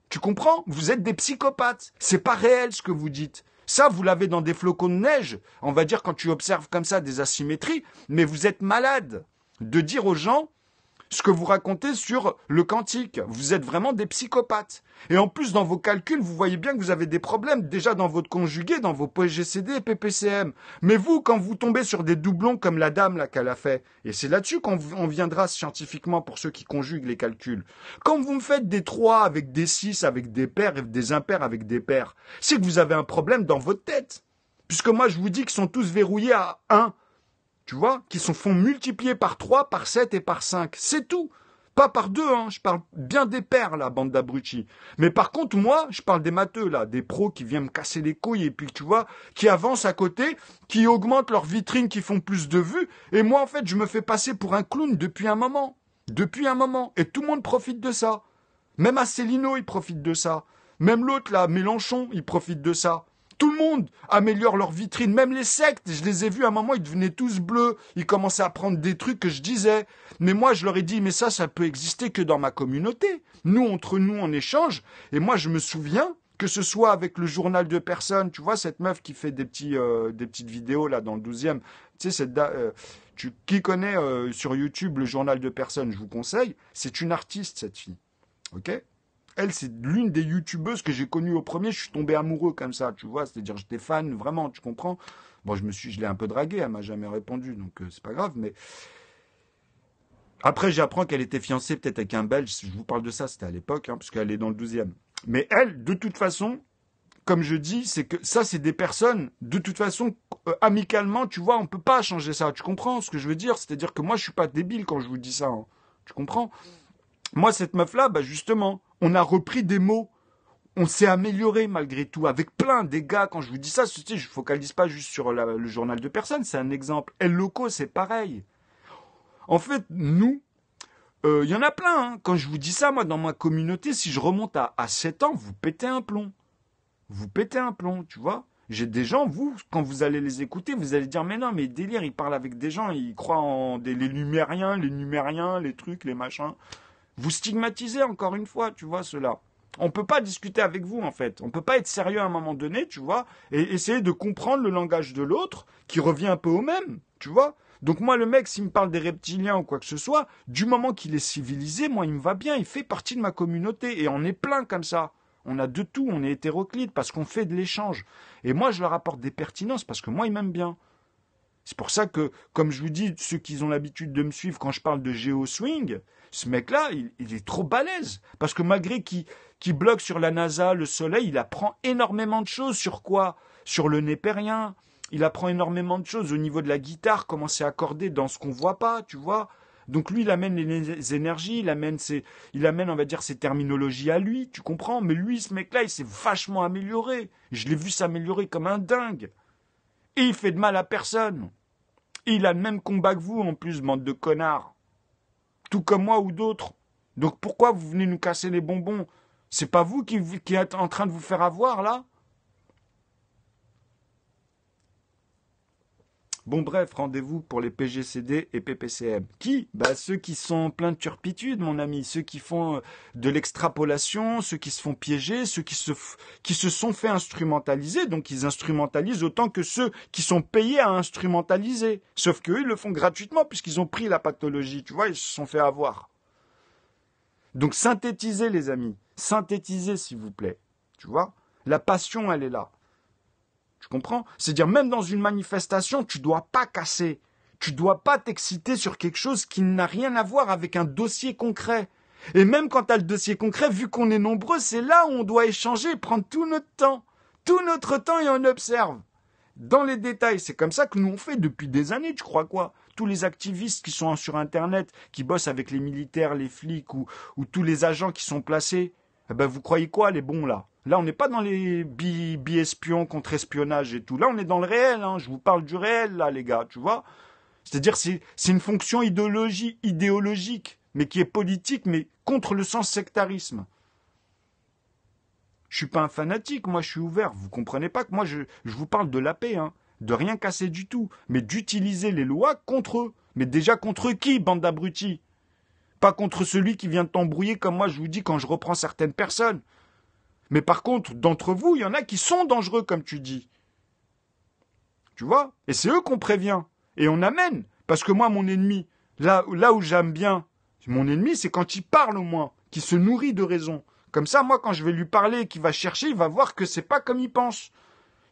Tu comprends? Vous êtes des psychopathes. C'est pas réel, ce que vous dites. Ça, vous l'avez dans des flocons de neige. On va dire quand tu observes comme ça des asymétries. Mais vous êtes malade de dire aux gens ce que vous racontez sur le quantique. Vous êtes vraiment des psychopathes. Et en plus, dans vos calculs, vous voyez bien que vous avez des problèmes déjà dans votre conjugué, dans vos PGCD et PPCM. Mais vous, quand vous tombez sur des doublons comme la dame là qu'elle a fait, et c'est là-dessus qu'on viendra scientifiquement pour ceux qui conjuguent les calculs. Quand vous me faites des 3 avec des 6 avec des pairs et des impairs avec des pairs, c'est que vous avez un problème dans votre tête. Puisque moi, je vous dis qu'ils sont tous verrouillés à 1. Tu vois, qui se font multiplier par 3, par 7 et par 5. C'est tout. Pas par 2, hein. Je parle bien des pairs, là, bande d'abrutis. Mais par contre, moi, je parle des matheux, là, des pros qui viennent me casser les couilles et puis, tu vois, qui avancent à côté, qui augmentent leurs vitrines, qui font plus de vues. Et moi, en fait, je me fais passer pour un clown depuis un moment. Depuis un moment. Et tout le monde profite de ça. Même Asselineau, il profite de ça. Même l'autre, là, Mélenchon, il profite de ça. Tout le monde améliore leur vitrine, même les sectes, je les ai vus à un moment, ils devenaient tous bleus, ils commençaient à prendre des trucs que je disais. Mais moi, je leur ai dit, mais ça peut exister que dans ma communauté. Nous, entre nous, on échange. Et moi, je me souviens que ce soit avec le journal de personnes, tu vois, cette meuf qui fait des petites vidéos là dans le 12e, tu sais, qui connaît sur YouTube le journal de personnes, je vous conseille, c'est une artiste, cette fille. Ok ? Elle, c'est l'une des youtubeuses que j'ai connues au premier. Je suis tombé amoureux comme ça, tu vois. C'est-à-dire, j'étais fan, vraiment, tu comprends. Bon, je l'ai un peu draguée, elle m'a jamais répondu, donc c'est pas grave. Mais après, j'apprends qu'elle était fiancée peut-être avec un Belge. Je vous parle de ça, c'était à l'époque, hein, parce qu'elle est dans le 12e. Mais elle, de toute façon, comme je dis, c'est que ça, c'est des personnes, de toute façon, amicalement, tu vois, on peut pas changer ça. Tu comprends ce que je veux dire? C'est-à-dire que moi, je suis pas débile quand je vous dis ça. Hein. Tu comprends? Moi, cette meuf-là, bah justement, on a repris des mots. On s'est amélioré malgré tout, avec plein des gars. Quand je vous dis ça, je ne focalise pas juste sur le journal de personnes, c'est un exemple. El Loco, c'est pareil. En fait, nous, y en a plein. Hein. Quand je vous dis ça, moi, dans ma communauté, si je remonte à 7 ans, vous pétez un plomb. Vous pétez un plomb, tu vois. J'ai des gens, vous, quand vous allez les écouter, vous allez dire, mais non, mais délire, ils parlent avec des gens, ils croient en les numériens, les trucs, les machins. Vous stigmatisez encore une fois, tu vois, cela. On peut pas discuter avec vous, en fait. On peut pas être sérieux à un moment donné, tu vois, et essayer de comprendre le langage de l'autre, qui revient un peu au même, tu vois. Donc moi, le mec, s'il me parle des reptiliens ou quoi que ce soit, du moment qu'il est civilisé, moi, il me va bien, il fait partie de ma communauté, et on est plein comme ça. On a de tout, on est hétéroclite, parce qu'on fait de l'échange. Et moi, je leur apporte des pertinences, parce que moi, ils m'aiment bien. C'est pour ça que, comme je vous dis, ceux qui ont l'habitude de me suivre quand je parle de géo-swing, ce mec-là, il est trop balèze. Parce que malgré qu'il bloque sur la NASA, le Soleil, il apprend énormément de choses. Sur quoi? Sur le népérien. Il apprend énormément de choses au niveau de la guitare, comment c'est accordé dans ce qu'on voit pas, tu vois. Donc lui, il amène les énergies, il amène, on va dire, ses terminologies à lui, tu comprends? Mais lui, ce mec-là, il s'est vachement amélioré. Je l'ai vu s'améliorer comme un dingue. Et il fait de mal à personne. Et il a le même combat que vous, en plus, bande de connards. Tout comme moi ou d'autres. Donc pourquoi vous venez nous casser les bonbons? C'est pas vous qui êtes en train de vous faire avoir, là? Bon bref, rendez-vous pour les PGCD et PPCM. Qui? Ceux qui sont pleins de turpitude, mon ami. Ceux qui font de l'extrapolation, ceux qui se font piéger, ceux qui se sont fait instrumentaliser. Donc ils instrumentalisent autant que ceux qui sont payés à instrumentaliser. Sauf qu'eux, ils le font gratuitement puisqu'ils ont pris la pathologie. Tu vois, ils se sont fait avoir. Donc synthétisez, les amis. Synthétisez, s'il vous plaît. Tu vois? La passion, elle est là. Tu comprends? C'est-à-dire, même dans une manifestation, tu dois pas casser. Tu dois pas t'exciter sur quelque chose qui n'a rien à voir avec un dossier concret. Et même quand tu as le dossier concret, vu qu'on est nombreux, c'est là où on doit échanger, prendre tout notre temps. Tout notre temps et on observe. Dans les détails, c'est comme ça que nous on fait depuis des années, tu crois quoi? Tous les activistes qui sont sur Internet, qui bossent avec les militaires, les flics ou tous les agents qui sont placés, vous croyez quoi, les bons là? Là, on n'est pas dans les bi-espions contre espionnage et tout. Là, on est dans le réel. Hein. Je vous parle du réel, là, les gars, tu vois. C'est-à-dire, c'est une fonction idéologique, mais qui est politique, mais contre le sens sectarisme. Je suis pas un fanatique, moi, je suis ouvert. Vous comprenez pas que moi, je vous parle de la paix, hein, de rien casser du tout, mais d'utiliser les lois contre eux. Mais déjà contre qui, bande d'abrutis? Pas contre celui qui vient de t'embrouiller, comme moi, je vous dis, quand je reprends certaines personnes. Mais par contre, d'entre vous, il y en a qui sont dangereux, comme tu dis. Tu vois? Et c'est eux qu'on prévient. Et on amène. Parce que moi, mon ennemi, là où j'aime bien, mon ennemi, c'est quand il parle au moins, qu'il se nourrit de raison. Comme ça, moi, quand je vais lui parler et qu'il va chercher, il va voir que c'est pas comme il pense.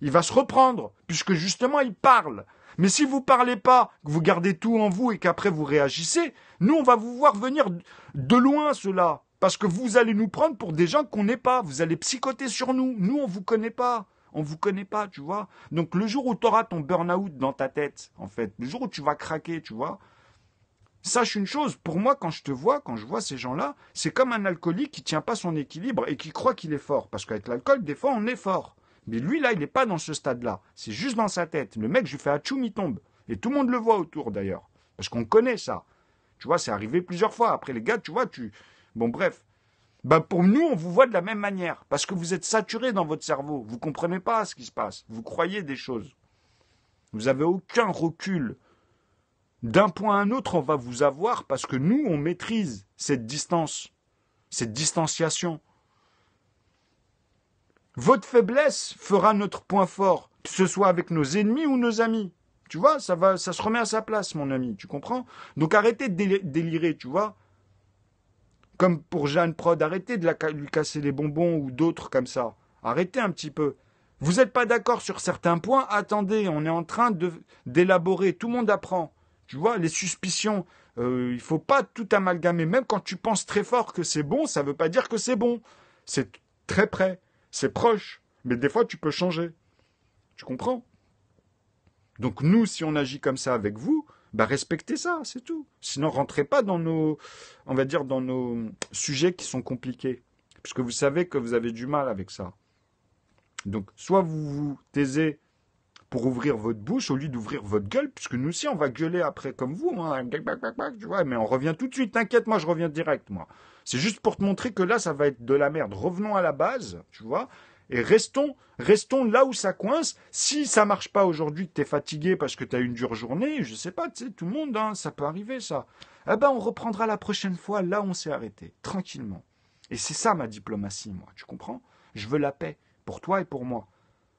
Il va se reprendre, puisque justement, il parle. Mais si vous parlez pas, que vous gardez tout en vous et qu'après vous réagissez, nous, on va vous voir venir de loin, cela. Parce que vous allez nous prendre pour des gens qu'on n'est pas. Vous allez psychoter sur nous. Nous, on vous connaît pas. On vous connaît pas, tu vois. Donc, le jour où tu auras ton burn-out dans ta tête, en fait, le jour où tu vas craquer, tu vois, sache une chose. Pour moi, quand je vois ces gens-là, c'est comme un alcoolique qui tient pas son équilibre et qui croit qu'il est fort. Parce qu'avec l'alcool, des fois, on est fort. Mais lui, là, il n'est pas dans ce stade-là. C'est juste dans sa tête. Le mec, je lui fais atchoum, il tombe. Et tout le monde le voit autour, d'ailleurs. Parce qu'on connaît ça. Tu vois, c'est arrivé plusieurs fois. Après, les gars, tu vois, Bon, bref. Pour nous, on vous voit de la même manière. Parce que vous êtes saturés dans votre cerveau. Vous ne comprenez pas ce qui se passe. Vous croyez des choses. Vous n'avez aucun recul. D'un point à un autre, on va vous avoir parce que nous, on maîtrise cette distance. Cette distanciation. Votre faiblesse fera notre point fort. Que ce soit avec nos ennemis ou nos amis. Tu vois, ça se remet à sa place, mon ami. Tu comprends? Donc arrêtez de délirer, tu vois. Comme pour Jeanne Prod, arrêtez de lui casser les bonbons ou d'autres comme ça. Arrêtez un petit peu. Vous n'êtes pas d'accord sur certains points, attendez, on est en train d'élaborer, tout le monde apprend. Tu vois, les suspicions, il ne faut pas tout amalgamer. Même quand tu penses très fort que c'est bon, ça ne veut pas dire que c'est bon. C'est très près, c'est proche, mais des fois tu peux changer. Tu comprends? Donc nous, si on agit comme ça avec vous, respectez ça, c'est tout. Sinon, rentrez pas dans nos sujets qui sont compliqués. Puisque vous savez que vous avez du mal avec ça. Donc, soit vous vous taisez pour ouvrir votre bouche au lieu d'ouvrir votre gueule, puisque nous aussi, on va gueuler après comme vous. Hein, tu vois, mais on revient tout de suite. T'inquiète, moi, je reviens direct, moi. C'est juste pour te montrer que là, ça va être de la merde. Revenons à la base, tu vois. Et restons là où ça coince. Si ça marche pas aujourd'hui, que tu es fatigué parce que tu as eu une dure journée, je sais pas, tu sais, tout le monde, hein, ça peut arriver, ça. On reprendra la prochaine fois là où on s'est arrêté, tranquillement. Et c'est ça ma diplomatie, moi, tu comprends? Je veux la paix, pour toi et pour moi.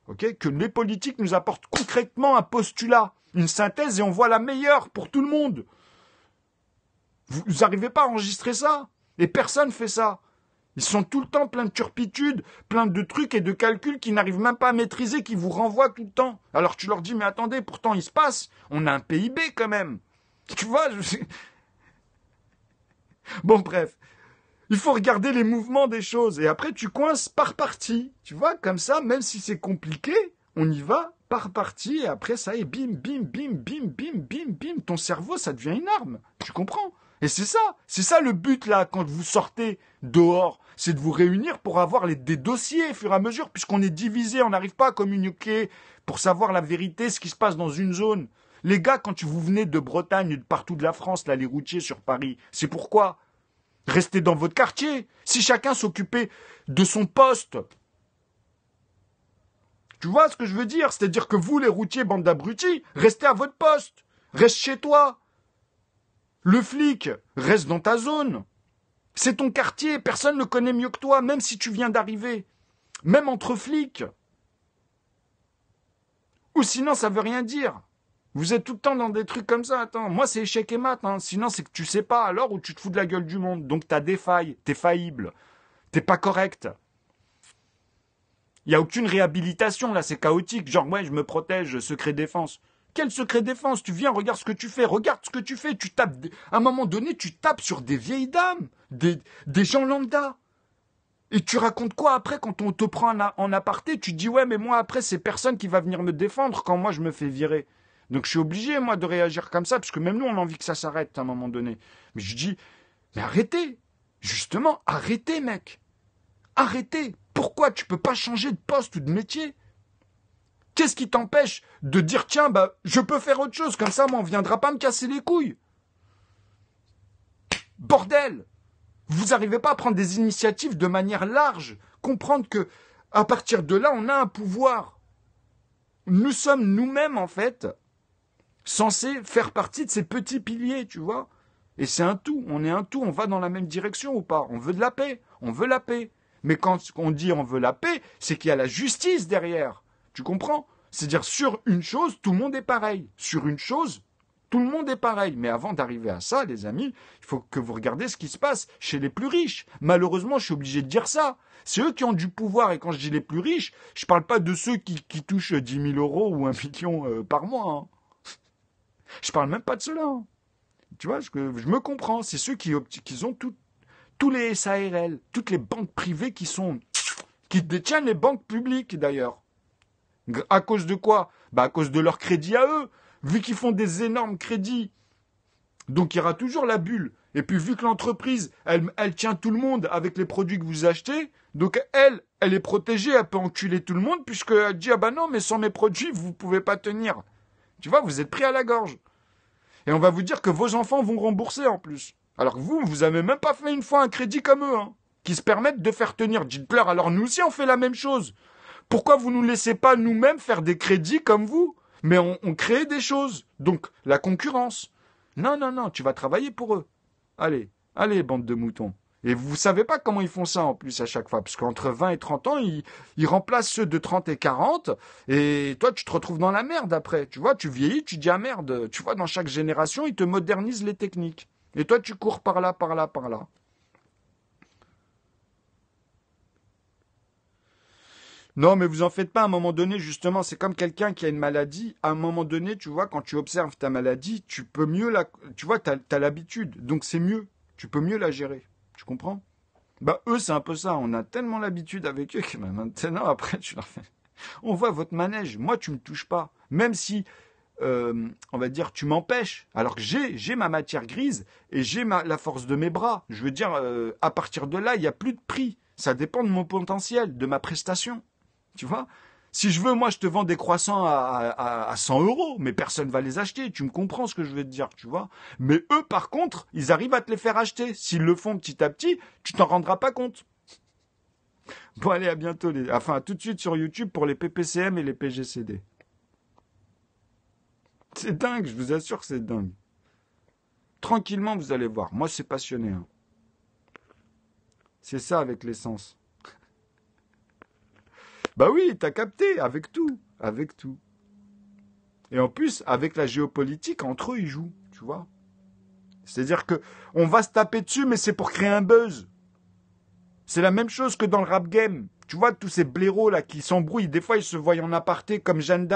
Ok? Que les politiques nous apportent concrètement un postulat, une synthèse, et on voit la meilleure pour tout le monde. Vous n'arrivez pas à enregistrer ça? Et personne fait ça. Ils sont tout le temps pleins de turpitudes, pleins de trucs et de calculs qu'ils n'arrivent même pas à maîtriser, qui vous renvoient tout le temps. Alors tu leur dis, mais attendez, pourtant il se passe, on a un PIB quand même. Tu vois, Bon, bref. Il faut regarder les mouvements des choses. Et après, tu coinces par partie. Tu vois, comme ça, même si c'est compliqué, on y va par partie. Et après, ça est, bim, bim, bim, bim, bim, bim, bim. Ton cerveau, ça devient une arme. Tu comprends? Et c'est ça le but là, quand vous sortez dehors, c'est de vous réunir pour avoir des dossiers au fur et à mesure, puisqu'on est divisé, on n'arrive pas à communiquer pour savoir la vérité, ce qui se passe dans une zone. Les gars, quand vous venez de Bretagne et de partout de la France, là, les routiers sur Paris, c'est pourquoi? Restez dans votre quartier. Si chacun s'occupait de son poste. Tu vois ce que je veux dire? C'est-à-dire que vous, les routiers, bande d'abrutis, restez à votre poste. Reste chez toi. Le flic, reste dans ta zone. C'est ton quartier, personne ne le connaît mieux que toi, même si tu viens d'arriver. Même entre flics. Ou sinon, ça veut rien dire. Vous êtes tout le temps dans des trucs comme ça. Attends, moi, c'est échec et maths. Sinon, c'est que tu sais pas alors ou tu te fous de la gueule du monde. Donc, t'as des failles, t'es faillible. T'es pas correct. Il n'y a aucune réhabilitation, là, c'est chaotique. Genre, ouais, je me protège, secret défense. Quel secret défense? Tu viens, regarde ce que tu fais, regarde ce que tu fais. Tu tapes, à un moment donné, tu tapes sur des vieilles dames, des gens lambda. Et tu racontes quoi après quand on te prend en aparté? Tu te dis, ouais, mais moi, après, c'est personne qui va venir me défendre quand moi, je me fais virer. Donc, je suis obligé, moi, de réagir comme ça, parce que même nous, on a envie que ça s'arrête à un moment donné. Mais je dis, mais arrêtez. Justement, arrêtez, mec. Arrêtez. Pourquoi tu peux pas changer de poste ou de métier? Qu'est-ce qui t'empêche de dire, tiens, je peux faire autre chose, comme ça, moi, on viendra pas me casser les couilles. Bordel! Vous n'arrivez pas à prendre des initiatives de manière large, comprendre que, à partir de là, on a un pouvoir. Nous sommes nous-mêmes, en fait, censés faire partie de ces petits piliers, tu vois. Et c'est un tout, on est un tout, on va dans la même direction ou pas? On veut de la paix, on veut la paix. Mais quand on dit on veut la paix, c'est qu'il y a la justice derrière. Tu comprends? C'est-à-dire, sur une chose, tout le monde est pareil. Sur une chose, tout le monde est pareil. Mais avant d'arriver à ça, les amis, il faut que vous regardiez ce qui se passe chez les plus riches. Malheureusement, je suis obligé de dire ça. C'est eux qui ont du pouvoir. Et quand je dis les plus riches, je ne parle pas de ceux qui touchent 10 000 euros ou 1 million par mois. Je ne parle même pas de cela. Tu vois, je me comprends. C'est ceux qui ont tous les SARL, toutes les banques privées qui détiennent les banques publiques d'ailleurs. À cause de quoi? À cause de leur crédit à eux. Vu qu'ils font des énormes crédits, donc il y aura toujours la bulle. Et puis vu que l'entreprise, elle tient tout le monde avec les produits que vous achetez, donc elle est protégée, elle peut enculer tout le monde, puisqu'elle dit, non, mais sans mes produits, vous ne pouvez pas tenir. Tu vois, vous êtes pris à la gorge. Et on va vous dire que vos enfants vont rembourser en plus. Alors que vous avez même pas fait une fois un crédit comme eux, qui se permettent de faire tenir. Dites-leur, alors nous aussi on fait la même chose. Pourquoi vous nous laissez pas nous-mêmes faire des crédits comme vous? Mais on crée des choses. Donc, la concurrence. Non, tu vas travailler pour eux. Allez, bande de moutons. Et vous savez pas comment ils font ça en plus à chaque fois. Parce qu'entre 20 et 30 ans, ils remplacent ceux de 30 et 40. Et toi, tu te retrouves dans la merde après. Tu vois, tu vieillis, tu dis, merde. Tu vois, dans chaque génération, ils te modernisent les techniques. Et toi, tu cours par là, par là, par là. Non, mais vous en faites pas. À un moment donné, justement, c'est comme quelqu'un qui a une maladie. À un moment donné, tu vois, quand tu observes ta maladie, tu peux mieux tu vois, t'as l'habitude. Donc, c'est mieux. Tu peux mieux la gérer. Tu comprends? Eux, c'est un peu ça. On a tellement l'habitude avec eux que maintenant, après, tu leur fais... On voit votre manège. Moi, tu me touches pas. Même si, on va dire, tu m'empêches. Alors que j'ai ma matière grise et j'ai la force de mes bras. Je veux dire, à partir de là, il n'y a plus de prix. Ça dépend de mon potentiel, de ma prestation. Tu vois? Si je veux, moi, je te vends des croissants à 100 euros, mais personne va les acheter. Tu me comprends ce que je veux te dire, tu vois? Mais eux, par contre, ils arrivent à te les faire acheter. S'ils le font petit à petit, tu t'en rendras pas compte. Bon, allez, à bientôt. À tout de suite sur YouTube pour les PPCM et les PGCD. C'est dingue, je vous assure que c'est dingue. Tranquillement, vous allez voir. Moi, c'est passionné. C'est ça avec l'essence. Oui, t'as capté, avec tout. Et en plus, avec la géopolitique, entre eux, ils jouent, tu vois. C'est-à-dire que on va se taper dessus, mais c'est pour créer un buzz. C'est la même chose que dans le rap game. Tu vois, tous ces blaireaux là qui s'embrouillent, des fois ils se voient en aparté comme Jeanne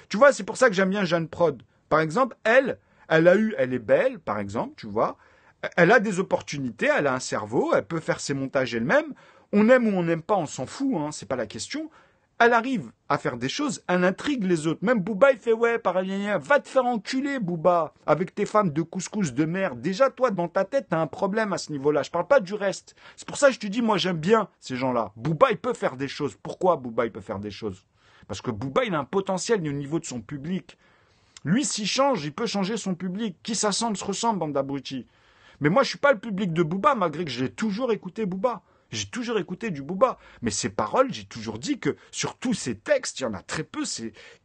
Tu vois, c'est pour ça que j'aime bien Jeanne Prod. Par exemple, elle est belle, par exemple, tu vois. Elle a des opportunités, elle a un cerveau, elle peut faire ses montages elle-même. On aime ou on n'aime pas, on s'en fout, c'est pas la question. elle arrive à faire des choses, elle intrigue les autres. Même Booba, il fait, ouais, pareil, va te faire enculer, Booba, avec tes femmes de couscous de merde. Déjà, toi, dans ta tête, t'as un problème à ce niveau-là. Je parle pas du reste. C'est pour ça que je te dis, moi, j'aime bien ces gens-là. Booba, il peut faire des choses. Pourquoi Booba, il peut faire des choses? Parce que Booba, il a un potentiel au niveau de son public. Lui, s'il change, il peut changer son public. Qui s'assemble se ressemble, bande d'abrutis. Mais moi, je suis pas le public de Booba, malgré que j'ai toujours écouté Booba. J'ai toujours écouté du Booba. Mais ses paroles, j'ai toujours dit que sur tous ses textes, il y en a très peu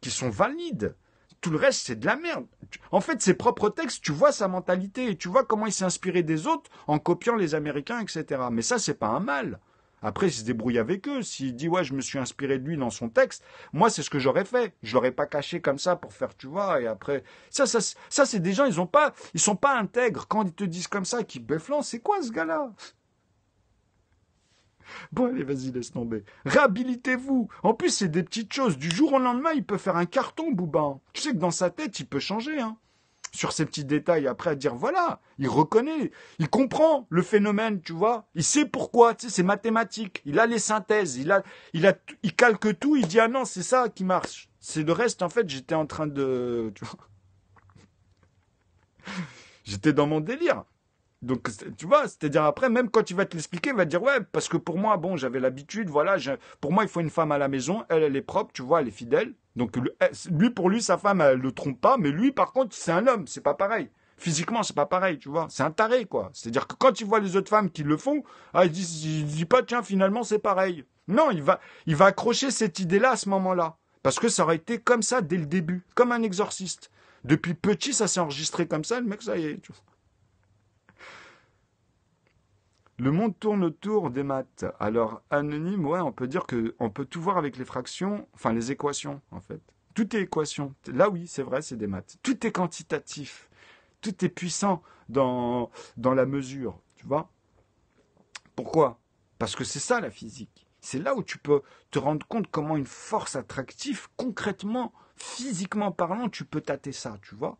qui sont valides. Tout le reste, c'est de la merde. En fait, ses propres textes, tu vois sa mentalité et tu vois comment il s'est inspiré des autres en copiant les Américains, etc. Mais ça, c'est pas un mal. Après, il se débrouille avec eux. S'il dit, ouais, je me suis inspiré de lui dans son texte, moi, c'est ce que j'aurais fait. Je l'aurais pas caché comme ça pour faire, tu vois, et après... Ça c'est des gens, ils sont pas intègres. Quand ils te disent comme ça, qu'ils befflant, c'est quoi ce gars-là? Bon, allez, vas-y, laisse tomber. Réhabilitez-vous. En plus, c'est des petites choses. Du jour au lendemain, il peut faire un carton, Booba. Tu sais que dans sa tête, il peut changer, hein. Sur ces petits détails, après, à dire, voilà, il reconnaît, il comprend le phénomène, tu vois. Il sait pourquoi, tu sais, c'est mathématique. Il a les synthèses, il calque tout, il dit, ah non, c'est ça qui marche. C'est le reste, en fait, j'étais en train de, tu vois. J'étais dans mon délire. Donc, tu vois, c'est-à-dire après, même quand il va te l'expliquer, il va te dire, ouais, parce que pour moi, bon, j'avais l'habitude, voilà, pour moi, il faut une femme à la maison, elle est propre, tu vois, elle est fidèle. Donc, pour lui, sa femme, elle le trompe pas, mais lui, par contre, c'est un homme, c'est pas pareil. Physiquement, c'est pas pareil, tu vois. C'est un taré, quoi. C'est-à-dire que quand il voit les autres femmes qui le font, il dit pas, tiens, finalement, c'est pareil. Non, il va accrocher cette idée-là à ce moment-là. Parce que ça aurait été comme ça dès le début, comme un exorciste. Depuis petit, ça s'est enregistré comme ça, le mec, ça y est, tu vois. Le monde tourne autour des maths. Alors, anonyme, ouais, on peut dire qu'on peut tout voir avec les fractions, enfin les équations, en fait. Tout est équation. Là, oui, c'est vrai, c'est des maths. Tout est quantitatif. Tout est puissant dans la mesure, tu vois. Pourquoi? Parce que c'est ça, la physique. C'est là où tu peux te rendre compte comment une force attractive, concrètement, physiquement parlant, tu peux tâter ça, tu vois.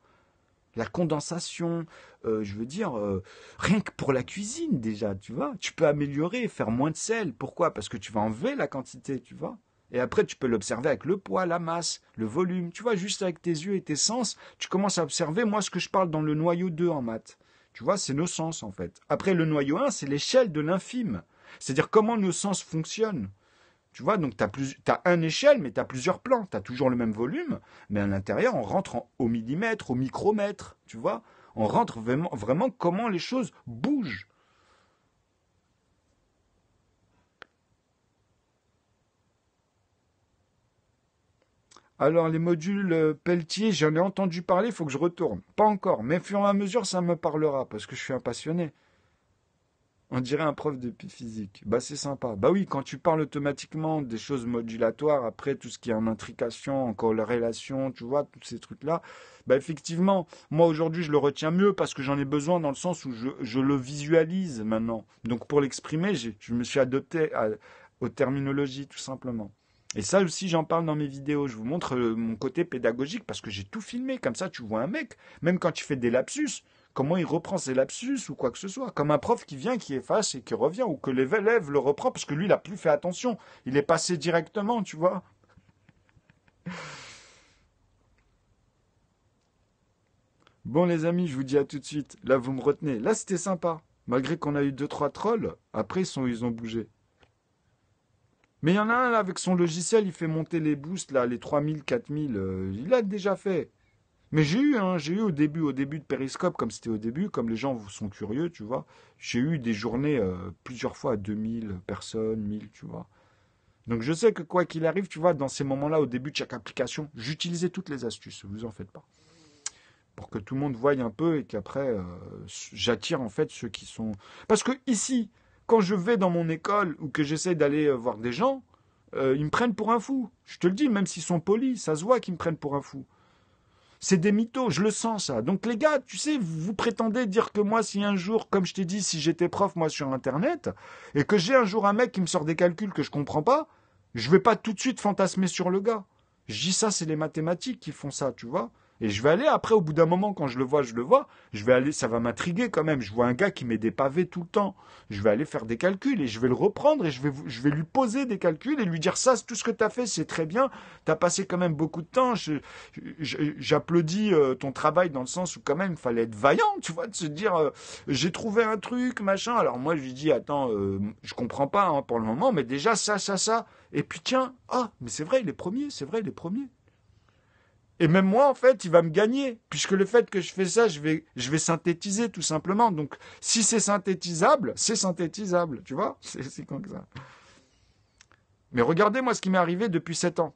La condensation, je veux dire, rien que pour la cuisine déjà, tu vois. Tu peux améliorer, faire moins de sel. Pourquoi? Parce que tu vas enlever la quantité, tu vois. Et après, tu peux l'observer avec le poids, la masse, le volume. Tu vois, juste avec tes yeux et tes sens, tu commences à observer, moi, ce que je parle dans le noyau 2 en maths. Tu vois, c'est nos sens, en fait. Après, le noyau 1, c'est l'échelle de l'infime. C'est-à-dire comment nos sens fonctionnent. Tu vois, donc tu as une échelle, mais tu as plusieurs plans. Tu as toujours le même volume, mais à l'intérieur, on rentre au millimètre, au micromètre. Tu vois, on rentre vraiment comment les choses bougent. Alors, les modules Pelletier, j'en ai entendu parler, il faut que je retourne. Pas encore, mais au fur et à mesure, ça me parlera, parce que je suis un passionné. On dirait un prof de physique. Bah c'est sympa. Bah oui, quand tu parles automatiquement des choses modulatoires, après tout ce qui est en intrication, en corrélation, tu vois, tous ces trucs-là, bah effectivement, moi aujourd'hui je le retiens mieux parce que j'en ai besoin dans le sens où je le visualise maintenant. Donc pour l'exprimer, je me suis adopté aux terminologies tout simplement. Et ça aussi j'en parle dans mes vidéos. Je vous montre mon côté pédagogique parce que j'ai tout filmé. Comme ça tu vois un mec, même quand tu fais des lapsus, comment il reprend ses lapsus ou quoi que ce soit. Comme un prof qui vient, qui efface et qui revient, ou que l'élève le reprend parce que lui, il n'a plus fait attention. Il est passé directement, tu vois. Bon les amis, je vous dis à tout de suite. Là, vous me retenez. Là, c'était sympa. Malgré qu'on a eu 2-3 trolls, après, ils ont bougé. Mais il y en a un, là, avec son logiciel, il fait monter les boosts, là, les 3000, 4000. Il l'a déjà fait. Mais j'ai eu au début de Periscope, comme c'était au début, comme les gens sont curieux, tu vois. J'ai eu des journées plusieurs fois à 2000 personnes, 1000, tu vois. Donc je sais que quoi qu'il arrive, tu vois, dans ces moments-là, au début de chaque application, j'utilisais toutes les astuces, vous en faites pas. Pour que tout le monde voie un peu et qu'après, j'attire en fait ceux qui sont... Parce que ici, quand je vais dans mon école ou que j'essaie d'aller voir des gens, ils me prennent pour un fou. Je te le dis, même s'ils sont polis, ça se voit qu'ils me prennent pour un fou. C'est des mythos, je le sens ça. Donc les gars, tu sais, vous prétendez dire que moi, si un jour, comme je t'ai dit, si j'étais prof, moi, sur Internet, et que j'ai un jour un mec qui me sort des calculs que je comprends pas, je vais pas tout de suite fantasmer sur le gars. Je dis ça, c'est les mathématiques qui font ça, tu vois. Et je vais aller après, au bout d'un moment, quand je le vois, je vais aller, ça va m'intriguer quand même. Je vois un gars qui met des pavés tout le temps. Je vais aller faire des calculs et je vais le reprendre et je vais lui poser des calculs et lui dire ça, tout ce que tu as fait, c'est très bien. Tu as passé quand même beaucoup de temps. J'applaudis ton travail dans le sens où quand même, il fallait être vaillant, tu vois, de se dire, j'ai trouvé un truc, machin. Alors moi, je lui dis, attends, je comprends pas hein, pour le moment, mais déjà ça. Et puis tiens, mais c'est vrai, il est premier, c'est vrai, il est premier. Et même moi, en fait, il va me gagner, puisque le fait que je fais ça, je vais synthétiser tout simplement. Donc, si c'est synthétisable, tu vois. C'est comme ça. Mais regardez moi ce qui m'est arrivé depuis 7 ans.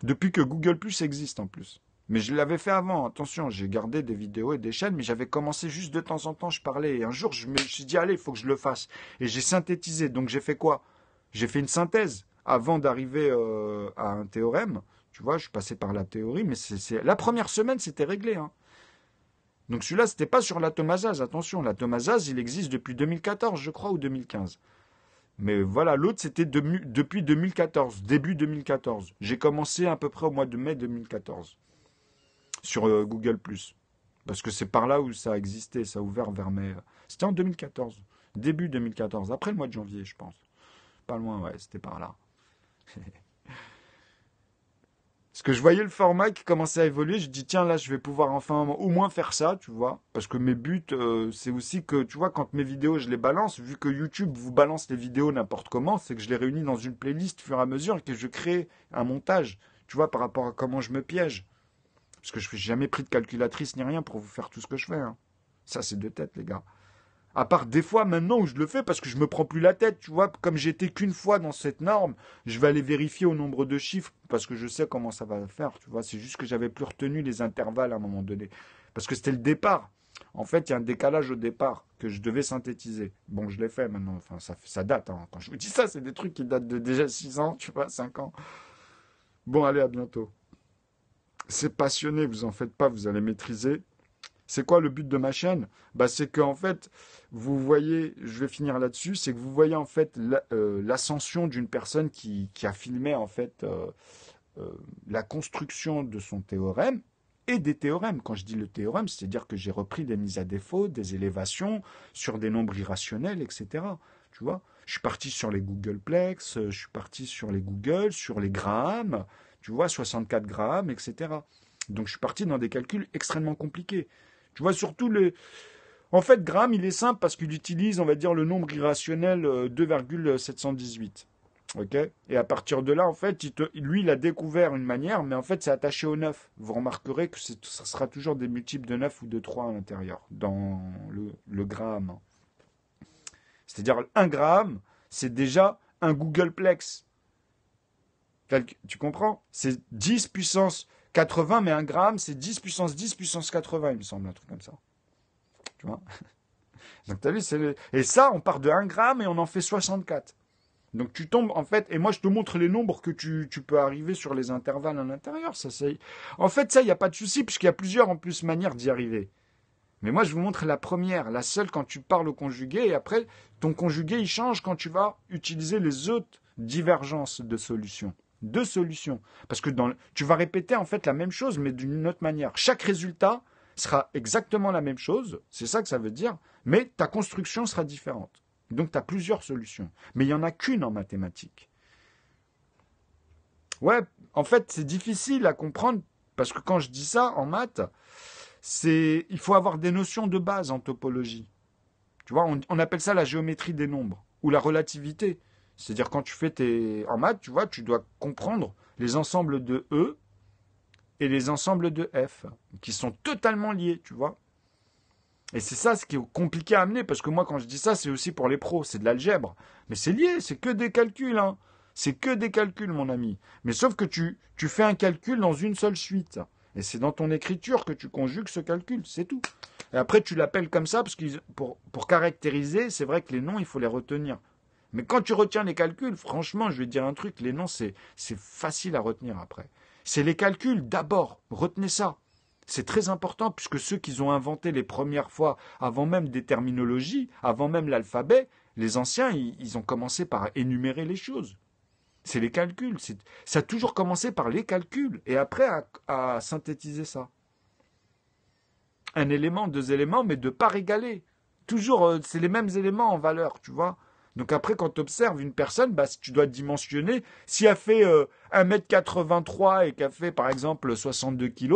Depuis que Google Plus existe en plus. Mais je l'avais fait avant, attention, j'ai gardé des vidéos et des chaînes, mais j'avais commencé juste de temps en temps, je parlais. Et un jour, je me suis dit, allez, il faut que je le fasse. Et j'ai synthétisé. Donc, j'ai fait quoi? J'ai fait une synthèse avant d'arriver à un théorème. Tu vois, je suis passé par la théorie, mais la première semaine, c'était réglé. Hein. Donc celui-là, c'était pas sur l'atomasase. Attention, l'atomasase, il existe depuis 2014, je crois, ou 2015. Mais voilà, l'autre, c'était depuis 2014, début 2014. J'ai commencé à peu près au mois de mai 2014 sur Google+. Parce que c'est par là où ça a existé, ça a ouvert vers mai. C'était en 2014, début 2014, après le mois de janvier, je pense. Pas loin, ouais, c'était par là. Parce que je voyais le format qui commençait à évoluer, je dis tiens là je vais pouvoir enfin au moins faire ça, tu vois. Parce que mes buts, c'est aussi que, tu vois, quand mes vidéos je les balance, vu que YouTube vous balance les vidéos n'importe comment, c'est que je les réunis dans une playlist au fur et à mesure et que je crée un montage, tu vois, par rapport à comment je me piège. Parce que je n'ai jamais pris de calculatrice ni rien pour vous faire tout ce que je fais. Hein. Ça c'est de tête les gars. À part des fois maintenant où je le fais parce que je me prends plus la tête, tu vois, comme j'étais qu'une fois dans cette norme, je vais aller vérifier au nombre de chiffres parce que je sais comment ça va faire, tu vois, c'est juste que j'avais plus retenu les intervalles à un moment donné. Parce que c'était le départ. En fait, il y a un décalage au départ que je devais synthétiser. Bon, je l'ai fait maintenant, enfin, ça date. Hein. Quand je vous dis ça, c'est des trucs qui datent de déjà 6 ans, tu vois, 5 ans. Bon, allez, à bientôt. C'est passionné, vous en faites pas, vous allez maîtriser. C'est quoi le but de ma chaîne? C'est que en fait, vous voyez, je vais finir là-dessus, c'est que vous voyez en fait l'ascension d'une personne qui a filmé en fait la construction de son théorème et des théorèmes. Quand je dis le théorème, c'est-à-dire que j'ai repris des mises à défaut, des élévations sur des nombres irrationnels, etc. Tu vois? Je suis parti sur les Googleplex, je suis parti sur les Google, sur les Graham, tu vois, 64 Graham, etc. Donc je suis parti dans des calculs extrêmement compliqués. Tu vois, surtout En fait, Graham, il est simple parce qu'il utilise, on va dire, le nombre irrationnel 2,718. Ok? Et à partir de là, en fait, lui, il a découvert une manière, mais en fait, c'est attaché au 9. Vous remarquerez que ça sera toujours des multiples de 9 ou de 3 à l'intérieur, dans le Graham. C'est-à-dire, un Graham, c'est déjà un Googleplex. Tu comprends? C'est 10 puissance 80, mais un gramme, c'est 10 puissance 10 puissance 80, il me semble, un truc comme ça. Tu vois? Donc, tu as vu, et ça, on part de 1 gramme et on en fait 64. Donc, tu tombes, en fait, et moi, je te montre les nombres que tu peux arriver sur les intervalles à l'intérieur. En fait, ça, il n'y a pas de souci, puisqu'il y a plusieurs, en plus, manières d'y arriver. Mais moi, je vous montre la première, la seule quand tu parles au conjugué, et après, ton conjugué, il change quand tu vas utiliser les autres divergences de solutions. Deux solutions. Parce que tu vas répéter en fait la même chose, mais d'une autre manière. Chaque résultat sera exactement la même chose, c'est ça que ça veut dire, mais ta construction sera différente. Donc tu as plusieurs solutions. Mais il n'y en a qu'une en mathématiques. Ouais, en fait, c'est difficile à comprendre, parce que quand je dis ça en maths, il faut avoir des notions de base en topologie. Tu vois, on appelle ça la géométrie des nombres, ou la relativité. C'est-à-dire quand tu fais en maths, tu vois, tu dois comprendre les ensembles de E et les ensembles de F, qui sont totalement liés, tu vois. Et c'est ça ce qui est compliqué à amener, parce que moi quand je dis ça, c'est aussi pour les pros, c'est de l'algèbre. Mais c'est lié, c'est que des calculs, hein. C'est que des calculs, mon ami. Mais sauf que tu fais un calcul dans une seule suite. Et c'est dans ton écriture que tu conjugues ce calcul, c'est tout. Et après tu l'appelles comme ça, parce que pour caractériser, c'est vrai que les noms, il faut les retenir. Mais quand tu retiens les calculs, franchement, je vais te dire un truc, les noms, c'est facile à retenir après. C'est les calculs d'abord, retenez ça. C'est très important puisque ceux qui ont inventé les premières fois, avant même des terminologies, avant même l'alphabet, les anciens, ils ont commencé par énumérer les choses. C'est les calculs. Ça a toujours commencé par les calculs. Et après, à synthétiser ça. Un élément, deux éléments, mais de part égale. Toujours, c'est les mêmes éléments en valeur, tu vois. Donc après, quand tu observes une personne, bah, tu dois dimensionner. Si elle fait 1m83 et qu'elle fait, par exemple, 62 kg,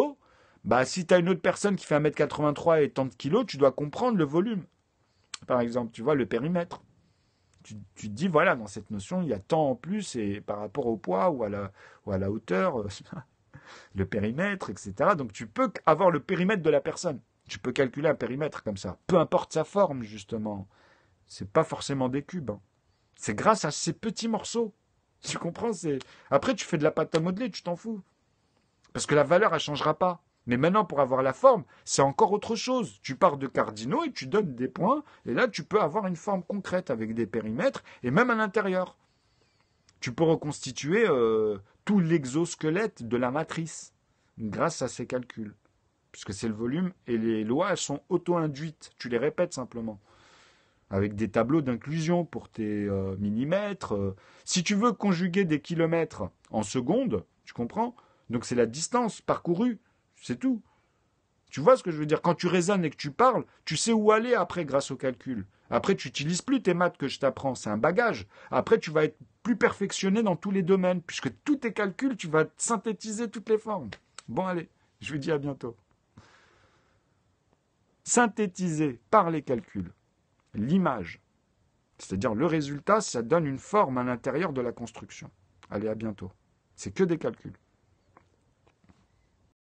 bah, si tu as une autre personne qui fait 1m83 et tant de kilos, tu dois comprendre le volume. Par exemple, tu vois, le périmètre. Tu te dis, voilà, dans cette notion, il y a tant en plus et par rapport au poids ou à la hauteur, le périmètre, etc. Donc tu peux avoir le périmètre de la personne. Tu peux calculer un périmètre comme ça. Peu importe sa forme, justement. C'est pas forcément des cubes. Hein. C'est grâce à ces petits morceaux. Tu comprends? Après, tu fais de la pâte à modeler, tu t'en fous. Parce que la valeur, elle changera pas. Mais maintenant, pour avoir la forme, c'est encore autre chose. Tu pars de cardinaux et tu donnes des points. Et là, tu peux avoir une forme concrète avec des périmètres et même à l'intérieur. Tu peux reconstituer tout l'exosquelette de la matrice grâce à ces calculs. Puisque c'est le volume et les lois, elles sont auto-induites. Tu les répètes simplement. Avec des tableaux d'inclusion pour tes millimètres. Si tu veux conjuguer des kilomètres en secondes, tu comprends? Donc c'est la distance parcourue. C'est tout. Tu vois ce que je veux dire? Quand tu raisonnes et que tu parles, tu sais où aller après grâce au calcul. Après, tu n'utilises plus tes maths que je t'apprends. C'est un bagage. Après, tu vas être plus perfectionné dans tous les domaines. Puisque tous tes calculs, tu vas synthétiser toutes les formes. Bon, allez. Je vous dis à bientôt. Synthétiser par les calculs l'image. C'est-à-dire le résultat, ça donne une forme à l'intérieur de la construction. Allez, à bientôt. C'est que des calculs.